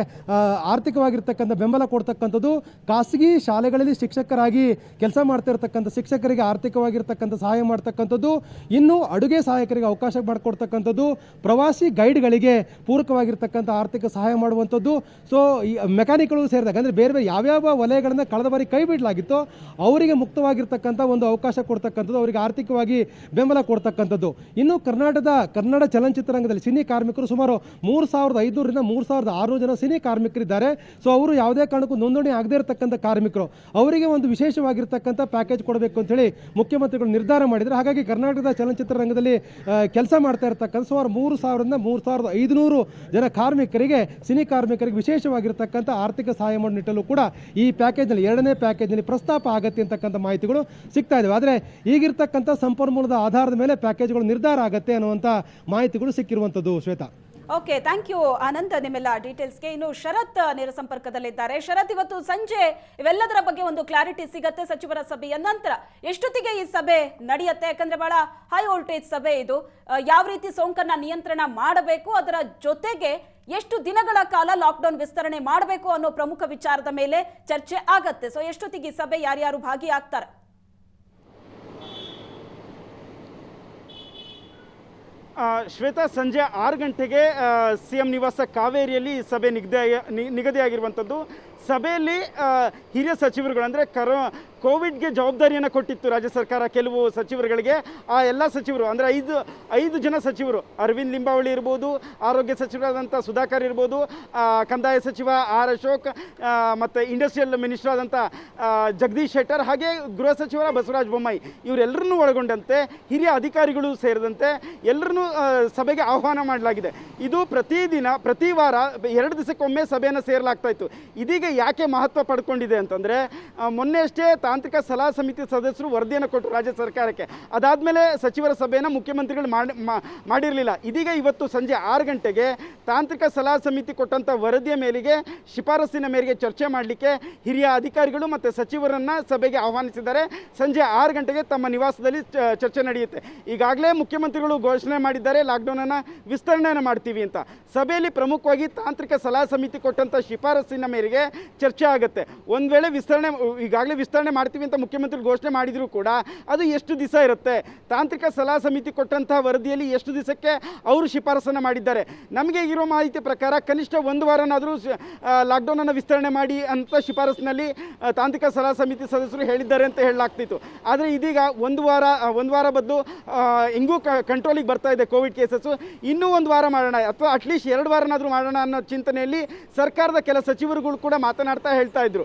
ಆರ್ಥಿಕವಾಗಿರ್ತಕ್ಕಂಥ ಬೆಂಬಲ ಕೊಡ್ತಕ್ಕಂಥದ್ದು, ಖಾಸಗಿ ಶಾಲೆಗಳಲ್ಲಿ ಶಿಕ್ಷಕರಾಗಿ ಕೆಲಸ ಮಾಡ್ತಾ ಇರತಕ್ಕಂಥ ಶಿಕ್ಷಕರಿಗೆ ಆರ್ಥಿಕವಾಗಿರ್ತಕ್ಕಂಥ ಸಹಾಯ ಮಾಡ್ತಕ್ಕಂಥದ್ದು, ಇನ್ನು ಅಡುಗೆ ಸಹಾಯಕರಿಗೆ ಅವಕಾಶ ಮಾಡಿಕೊಡ್ತಕ್ಕಂಥದ್ದು, ಪ್ರವಾಸಿ ಗೈಡ್ಗಳಿಗೆ ಪೂರಕವಾಗಿರ್ತಕ್ಕಂಥ ಆರ್ಥಿಕ ಸಹಾಯ ಮಾಡುವಂಥದ್ದು. ಸೊ ಈ ಮೆಕ್ಯಾನಿಕ್ಗಳು ಸೇರಿದಾಗ ಅಂದರೆ ಬೇರೆ ಬೇರೆ ಯಾವ್ಯಾವ ವಲಯಗಳನ್ನು ಕಳೆದ ಬಾರಿ ಕೈ ಬಿಡಲಾಗಿತ್ತೋ ಅವರಿಗೆ ಮುಕ್ತವಾಗಿರ್ತಕ್ಕಂಥ ಒಂದು ಅವಕಾಶ ಕೊಡ್ತಕ್ಕಂಥದ್ದು, ಅವರಿಗೆ ಆರ್ಥಿಕವಾಗಿ ಬೆಂಬಲ ಕೊಡ್ತಕ್ಕಂಥದ್ದು. ಇನ್ನು ಕನ್ನಡ ಚಲನಚಿತ್ರರಂಗದಲ್ಲಿ ಸಿನಿ ಕಾರ್ಮಿಕರು ಸುಮಾರು 3500ರಿಂದ 3600 ಜನ ಸಿನಿ ಕಾರ್ಮಿಕರಿದ್ದಾರೆ. ಸೊ ಅವರು ಯಾವುದೇ ಕಾರಣಕ್ಕೂ ನೋಂದಣಿ ಆಗದೇ ಇರತಕ್ಕಂಥ ಕಾರ್ಮಿಕರು, ಅವರಿಗೆ ಒಂದು ವಿಶೇಷವಾಗಿರ್ತಕ್ಕಂಥ ಪ್ಯಾಕೇಜ್ ಕೊಡಬೇಕು ಅಂತೇಳಿ ಮುಖ್ಯಮಂತ್ರಿಗಳು ನಿರ್ಧಾರ ಮಾಡಿದ್ದಾರೆ. ಹಾಗಾಗಿ ಕರ್ನಾಟಕದ ಚಲನಚಿತ್ರರಂಗದಲ್ಲಿ ಕೆಲಸ ಮಾಡ್ತಾ ಇರತಕ್ಕಂಥ ಸುಮಾರು 3000ರಿಂದ 3500 ಜನ ಕಾರ್ಮಿಕರಿಗೆ, ಸಿನಿ ಕಾರ್ಮಿಕರಿಗೆ ವಿಶೇಷವಾಗಿರ್ತಕ್ಕಂಥ ಆರ್ಥಿಕ ಸಹಾಯ ಮಾಡೋ ನಿಟ್ಟಲ್ಲೂ ಕೂಡ ಈ ಪ್ಯಾಕೇಜ್ನಲ್ಲಿ, ಎರಡನೇ ಪ್ಯಾಕೇಜ್ನಲ್ಲಿ ಪ್ರಸ್ತಾಪ ಆಗತ್ತೆ ಅಂತಕ್ಕಂಥ ಮಾಹಿತಿಗಳು ಸಿಗ್ತಾ ಇದ್ದಾವೆ. ಆದರೆ ಈಗಿರ್ತಕ್ಕಂಥ ಸಂಪನ್ಮೂಲದ ಆಧಾರದ ಮೇಲೆ ಪ್ಯಾಕೇಜ್ಗಳು ನಿರ್ಧಾರ ಆಗತ್ತೆ ಅನ್ನುವಂಥ ಮಾಹಿತಿಗಳು ಸಿಕ್ಕಿರುವಂಥದ್ದು. Shweta, okay, thank you Anand ನಿಮ್ಮೆಲ್ಲ ಡೀಟೇಲ್ಸ್ಗೆ. ಇನ್ನು ಶರತ್ ನೇರ ಸಂಪರ್ಕದಲ್ಲಿದ್ದಾರೆ. ಶರತ್, ಇವತ್ತು ಸಂಜೆ ಇವೆಲ್ಲದರ ಬಗ್ಗೆ ಒಂದು ಕ್ಲಾರಿಟಿ ಸಿಗತ್ತೆ ಸಚಿವರ ಸಭೆಯ ನಂತರ. ಎಷ್ಟೊತ್ತಿಗೆ ಈ ಸಭೆ ನಡೆಯುತ್ತೆ? ಯಾಕಂದ್ರೆ ಬಹಳ ಹೈ ವೋಲ್ಟೇಜ್ ಸಭೆ ಇದು. ಯಾವ ರೀತಿ ಸೋಂಕನ್ನ ನಿಯಂತ್ರಣ ಮಾಡಬೇಕು, ಅದರ ಜೊತೆಗೆ ಎಷ್ಟು ದಿನಗಳ ಕಾಲ ಲಾಕ್ಡೌನ್ ವಿಸ್ತರಣೆ ಮಾಡಬೇಕು ಅನ್ನೋ ಪ್ರಮುಖ ವಿಚಾರದ ಮೇಲೆ ಚರ್ಚೆ ಆಗತ್ತೆ. ಸೊ ಎಷ್ಟೊತ್ತಿಗೆ ಈ ಸಭೆ, ಯಾರ್ಯಾರು ಭಾಗಿಯಾಗ್ತಾರೆ? ಶ್ವೇತಾ, ಸಂಜೆ 6 ಗಂಟೆಗೆ CM ನಿವಾಸ ಕಾವೇರಿಯಲ್ಲಿ ಸಭೆ ನಿಗದಿಯಾಗಿರುವಂಥದ್ದು. ಸಭೆಯಲ್ಲಿ ಹಿರಿಯ ಸಚಿವರುಗಳು ಅಂದರೆ ಕೋವಿಡ್ಗೆ ಜವಾಬ್ದಾರಿಯನ್ನು ಕೊಟ್ಟಿತ್ತು ರಾಜ್ಯ ಸರ್ಕಾರ ಕೆಲವು ಸಚಿವರುಗಳಿಗೆ. ಆ ಎಲ್ಲ ಸಚಿವರು ಅಂದರೆ ಐದು ಜನ ಸಚಿವರು, ಅರವಿಂದ್ ಲಿಂಬಾವಳಿ ಇರ್ಬೋದು, ಆರೋಗ್ಯ ಸಚಿವರಾದಂಥ ಸುಧಾಕರ್ ಇರ್ಬೋದು, ಕಂದಾಯ ಸಚಿವ ಆರ್ ಅಶೋಕ್, ಮತ್ತು ಇಂಡಸ್ಟ್ರಿಯಲ್ ಮಿನಿಸ್ಟರ್ ಆದಂಥ ಜಗದೀಶ್ ಶೆಟ್ಟರ್, ಹಾಗೆ ಗೃಹ ಸಚಿವರ ಬಸವರಾಜ ಬೊಮ್ಮಾಯಿ, ಇವರೆಲ್ಲರನ್ನೂ ಒಳಗೊಂಡಂತೆ ಹಿರಿಯ ಅಧಿಕಾರಿಗಳು ಸೇರಿದಂತೆ ಎಲ್ಲರನ್ನೂ ಸಭೆಗೆ ಆಹ್ವಾನ ಮಾಡಲಾಗಿದೆ. ಇದು ಪ್ರತಿ ವಾರ 2 ದಿವಸಕ್ಕೊಮ್ಮೆ ಸಭೆಯನ್ನು ಸೇರಲಾಗ್ತಾ ಇತ್ತು. ಇದೀಗ ಯಾಕೆ ಮಹತ್ವ ಪಡ್ಕೊಂಡಿದೆ ಅಂತಂದರೆ, ಮೊನ್ನೆ ಅಷ್ಟೇ ತಾಂತ್ರಿಕ ಸಲಹಾ ಸಮಿತಿ ಸದಸ್ಯರು ವರದಿಯನ್ನು ಕೊಟ್ಟರು ರಾಜ್ಯ ಸರ್ಕಾರಕ್ಕೆ. ಅದಾದಮೇಲೆ ಸಚಿವರ ಸಭೆಯನ್ನು ಮುಖ್ಯಮಂತ್ರಿಗಳು ಮಾಡಿರಲಿಲ್ಲ. ಇದೀಗ ಇವತ್ತು ಸಂಜೆ 6 ಗಂಟೆಗೆ ತಾಂತ್ರಿಕ ಸಲಹಾ ಸಮಿತಿ ಕೊಟ್ಟಂಥ ವರದಿಯ ಮೇರೆಗೆ, ಶಿಫಾರಸ್ಸಿನ ಮೇರೆಗೆ ಚರ್ಚೆ ಮಾಡಲಿಕ್ಕೆ ಹಿರಿಯ ಅಧಿಕಾರಿಗಳು ಮತ್ತು ಸಚಿವರನ್ನು ಸಭೆಗೆ ಆಹ್ವಾನಿಸಿದ್ದಾರೆ. ಸಂಜೆ 6 ಗಂಟೆಗೆ ತಮ್ಮ ನಿವಾಸದಲ್ಲಿ ಚರ್ಚೆ ನಡೆಯುತ್ತೆ. ಈಗಾಗಲೇ ಮುಖ್ಯಮಂತ್ರಿಗಳು ಘೋಷಣೆ ಮಾಡಿದ್ದಾರೆ ಲಾಕ್ಡೌನನ್ನು ವಿಸ್ತರಣೆಯನ್ನು ಮಾಡ್ತೀವಿ ಅಂತ. ಸಭೆಯಲ್ಲಿ ಪ್ರಮುಖವಾಗಿ ತಾಂತ್ರಿಕ ಸಲಹಾ ಸಮಿತಿ ಕೊಟ್ಟಂಥ ಶಿಫಾರಸ್ಸಿನ ಮೇರೆಗೆ ಚರ್ಚೆ ಆಗುತ್ತೆ. ಒಂದು ವೇಳೆ ಈಗಾಗಲೇ ವಿಸ್ತರಣೆ ಮಾಡ್ತೀವಿ ಅಂತ ಮುಖ್ಯಮಂತ್ರಿ ಘೋಷಣೆ ಮಾಡಿದರೂ ಕೂಡ ಅದು ಎಷ್ಟು ದಿವಸ ಇರುತ್ತೆ, ತಾಂತ್ರಿಕ ಸಲಹಾ ಸಮಿತಿ ಕೊಟ್ಟಂತಹ ವರದಿಯಲ್ಲಿ ಎಷ್ಟು ದಿವಸಕ್ಕೆ ಅವರು ಶಿಫಾರಸನ್ನು ಮಾಡಿದ್ದಾರೆ. ನಮಗೆ ಇರೋ ಮಾಹಿತಿ ಪ್ರಕಾರ ಕನಿಷ್ಠ 1 ವಾರನಾದರೂ ಲಾಕ್ಡೌನನ್ನು ವಿಸ್ತರಣೆ ಮಾಡಿ ಅಂತ ಶಿಫಾರಸ್ಸಿನಲ್ಲಿ ತಾಂತ್ರಿಕ ಸಲಹಾ ಸಮಿತಿ ಸದಸ್ಯರು ಹೇಳಿದ್ದಾರೆ ಅಂತ ಹೇಳಲಾಗ್ತಿತ್ತು. ಆದರೆ ಇದೀಗ ಒಂದು ವಾರ ಬದಲು ಹೆಂಗೂ ಕಂಟ್ರೋಲಿಗೆ ಬರ್ತಾ ಇದೆ ಕೋವಿಡ್ ಕೇಸಸ್ಸು, ಇನ್ನೂ 1 ವಾರ ಮಾಡೋಣ ಅಥವಾ ಅಟ್ಲೀಸ್ಟ್ 2 ವಾರನಾದರೂ ಮಾಡೋಣ ಅನ್ನೋ ಚಿಂತನೆಯಲ್ಲಿ ಸರ್ಕಾರದ ಕೆಲ ಸಚಿವರುಗಳು ಕೂಡ ಮಾತನಾಡ್ತಾ ಹೇಳ್ತಾ ಇದ್ರು.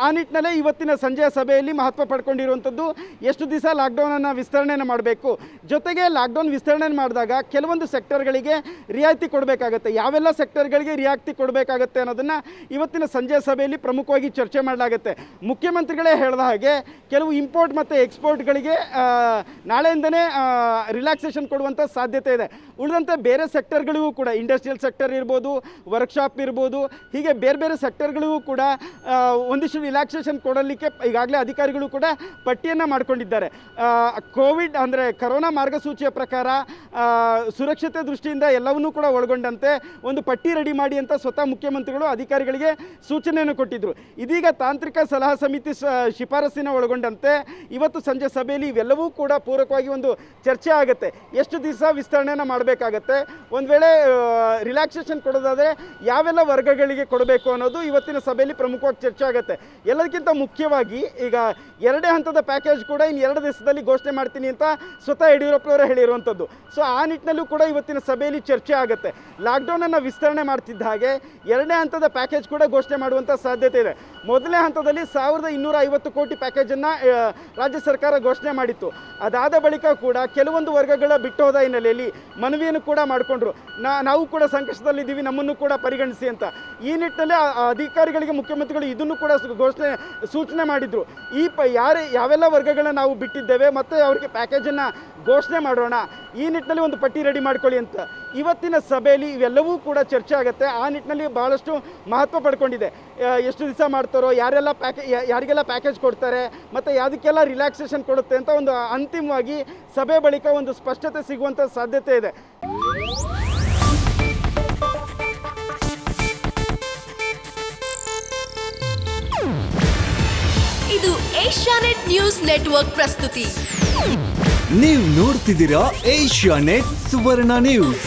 ಆ ನಿಟ್ಟಿನಲ್ಲೇ ಇವತ್ತಿನ ಸಂಜೆಯ ಸಭೆಯಲ್ಲಿ ಮಹತ್ವ ಪಡ್ಕೊಂಡಿರುವಂಥದ್ದು ಎಷ್ಟು ದಿವಸ ಲಾಕ್ಡೌನನ್ನು ವಿಸ್ತರಣೆಯನ್ನು ಮಾಡಬೇಕು, ಜೊತೆಗೆ ಲಾಕ್ಡೌನ್ ವಿಸ್ತರಣೆ ಮಾಡಿದಾಗ ಕೆಲವೊಂದು ಸೆಕ್ಟರ್ಗಳಿಗೆ ರಿಯಾಯಿತಿ ಕೊಡಬೇಕಾಗತ್ತೆ, ಯಾವೆಲ್ಲ ಸೆಕ್ಟರ್ಗಳಿಗೆ ರಿಯಾಯಿತಿ ಕೊಡಬೇಕಾಗತ್ತೆ ಅನ್ನೋದನ್ನು ಇವತ್ತಿನ ಸಂಜೆಯ ಸಭೆಯಲ್ಲಿ ಪ್ರಮುಖವಾಗಿ ಚರ್ಚೆ ಮಾಡಲಾಗುತ್ತೆ. ಮುಖ್ಯಮಂತ್ರಿಗಳೇ ಹೇಳಿದ ಹಾಗೆ ಕೆಲವು ಇಂಪೋರ್ಟ್ ಮತ್ತು ಎಕ್ಸ್ಪೋರ್ಟ್ಗಳಿಗೆ ನಾಳೆಯಿಂದನೇ ರಿಲ್ಯಾಕ್ಸೇಷನ್ ಕೊಡುವಂಥ ಸಾಧ್ಯತೆ ಇದೆ. ಉಳಿದಂತೆ ಬೇರೆ ಸೆಕ್ಟರ್ಗಳಿಗೂ ಕೂಡ, ಇಂಡಸ್ಟ್ರಿಯಲ್ ಸೆಕ್ಟರ್ ಇರ್ಬೋದು, ವರ್ಕ್ಶಾಪ್ ಇರ್ಬೋದು, ಹೀಗೆ ಬೇರೆ ಬೇರೆ ಸೆಕ್ಟರ್ಗಳಿಗೂ ಕೂಡ ಒಂದಿಷ್ಟು ರಿಲ್ಯಾಕ್ಸೇಷನ್ ಕೊಡಲಿಕ್ಕೆ ಈಗಾಗಲೇ ಅಧಿಕಾರಿಗಳು ಕೂಡ ಪಟ್ಟಿಯನ್ನು ಮಾಡಿಕೊಂಡಿದ್ದಾರೆ. ಕೋವಿಡ್ ಅಂದರೆ ಕರೋನಾ ಮಾರ್ಗಸೂಚಿಯ ಪ್ರಕಾರ ಸುರಕ್ಷತೆ ದೃಷ್ಟಿಯಿಂದ ಎಲ್ಲವನ್ನೂ ಕೂಡ ಒಳಗೊಂಡಂತೆ ಒಂದು ಪಟ್ಟಿ ರೆಡಿ ಮಾಡಿ ಅಂತ ಸ್ವತಃ ಮುಖ್ಯಮಂತ್ರಿಗಳು ಅಧಿಕಾರಿಗಳಿಗೆ ಸೂಚನೆಯನ್ನು ಕೊಟ್ಟಿದ್ದರು. ಇದೀಗ ತಾಂತ್ರಿಕ ಸಲಹಾ ಸಮಿತಿ ಶಿಫಾರಸ್ಸಿನ ಒಳಗೊಂಡಂತೆ ಇವತ್ತು ಸಂಜೆ ಸಭೆಯಲ್ಲಿ ಇವೆಲ್ಲವೂ ಕೂಡ ಪೂರಕವಾಗಿ ಒಂದು ಚರ್ಚೆ ಆಗುತ್ತೆ. ಎಷ್ಟು ದಿವಸ ವಿಸ್ತರಣೆಯನ್ನು ಮಾಡಬೇಕಾಗತ್ತೆ, ಒಂದು ವೇಳೆ ರಿಲ್ಯಾಕ್ಸೇಷನ್ ಕೊಡೋದಾದರೆ ಯಾವೆಲ್ಲ ವರ್ಗಗಳಿಗೆ ಕೊಡಬೇಕು ಅನ್ನೋದು ಇವತ್ತಿನ ಸಭೆಯಲ್ಲಿ ಪ್ರಮುಖವಾಗಿ ಚರ್ಚೆ ಆಗುತ್ತೆ. ಎಲ್ಲದಕ್ಕಿಂತ ಮುಖ್ಯವಾಗಿ ಈಗ 2ನೇ ಹಂತದ ಪ್ಯಾಕೇಜ್ ಕೂಡ ಇನ್ನು 2 ದಿವಸದಲ್ಲಿ ಘೋಷಣೆ ಮಾಡ್ತೀನಿ ಅಂತ ಸ್ವತಃ ಯಡಿಯೂರಪ್ಪನವರೇ ಹೇಳಿರುವಂಥದ್ದು. ಸೊ ಆ ನಿಟ್ಟಿನಲ್ಲೂ ಕೂಡ ಇವತ್ತಿನ ಸಭೆಯಲ್ಲಿ ಚರ್ಚೆ ಆಗುತ್ತೆ. ಲಾಕ್ಡೌನನ್ನು ವಿಸ್ತರಣೆ ಮಾಡ್ತಿದ್ದ ಹಾಗೆ 2ನೇ ಹಂತದ ಪ್ಯಾಕೇಜ್ ಕೂಡ ಘೋಷಣೆ ಮಾಡುವಂಥ ಸಾಧ್ಯತೆ ಇದೆ. ಮೊದಲನೇ ಹಂತದಲ್ಲಿ 1250 ಕೋಟಿ ಪ್ಯಾಕೇಜನ್ನು ರಾಜ್ಯ ಸರ್ಕಾರ ಘೋಷಣೆ ಮಾಡಿತ್ತು. ಅದಾದ ಬಳಿಕ ಕೂಡ ಕೆಲವೊಂದು ವರ್ಗಗಳ ಬಿಟ್ಟು ಹೋದ ಹಿನ್ನೆಲೆಯಲ್ಲಿ ಮನವಿಯನ್ನು ಕೂಡ ಮಾಡಿಕೊಂಡ್ರು, ನಾವು ಕೂಡ ಸಂಕಷ್ಟದಲ್ಲಿದ್ದೀವಿ, ನಮ್ಮನ್ನು ಕೂಡ ಪರಿಗಣಿಸಿ ಅಂತ. ಈ ನಿಟ್ಟಿನಲ್ಲಿ ಅಧಿಕಾರಿಗಳಿಗೆ ಮುಖ್ಯಮಂತ್ರಿಗಳು ಇದನ್ನು ಕೂಡ ಸೂಚನೆ ಮಾಡಿದರು. ಯಾವೆಲ್ಲ ವರ್ಗಗಳನ್ನ ನಾವು ಬಿಟ್ಟಿದ್ದೇವೆ ಮತ್ತು ಅವರಿಗೆ ಪ್ಯಾಕೇಜನ್ನು ಘೋಷಣೆ ಮಾಡೋಣ, ಈ ನಿಟ್ಟಿನಲ್ಲಿ ಒಂದು ಪಟ್ಟಿ ರೆಡಿ ಮಾಡ್ಕೊಳ್ಳಿ ಅಂತ. ಇವತ್ತಿನ ಸಭೆಯಲ್ಲಿ ಇವೆಲ್ಲವೂ ಕೂಡ ಚರ್ಚೆ ಆಗುತ್ತೆ. ಆ ನಿಟ್ಟಿನಲ್ಲಿ ಭಾಳಷ್ಟು ಮಹತ್ವ ಪಡ್ಕೊಂಡಿದೆ. ಎಷ್ಟು ದಿವಸ ಮಾಡ್ತಾರೋ, ಯಾರಿಗೆಲ್ಲ ಪ್ಯಾಕೇಜ್ ಕೊಡ್ತಾರೆ ಮತ್ತು ಯಾವುದಕ್ಕೆಲ್ಲ ರಿಲ್ಯಾಕ್ಸೇಷನ್ ಕೊಡುತ್ತೆ ಅಂತ ಒಂದು ಅಂತಿಮವಾಗಿ ಸಭೆ ಬಳಿಕ ಒಂದು ಸ್ಪಷ್ಟತೆ ಸಿಗುವಂಥ ಸಾಧ್ಯತೆ ಇದೆ. ಇದು ಏಷ್ಯಾನೆಟ್ ನ್ಯೂಸ್ ನೆಟ್ವರ್ಕ್ ಪ್ರಸ್ತುತಿ. ನೀವು ನೋಡ್ತಿದ್ದೀರಾ ಏಷ್ಯಾನೆಟ್ ಸುವರ್ಣ ನ್ಯೂಸ್.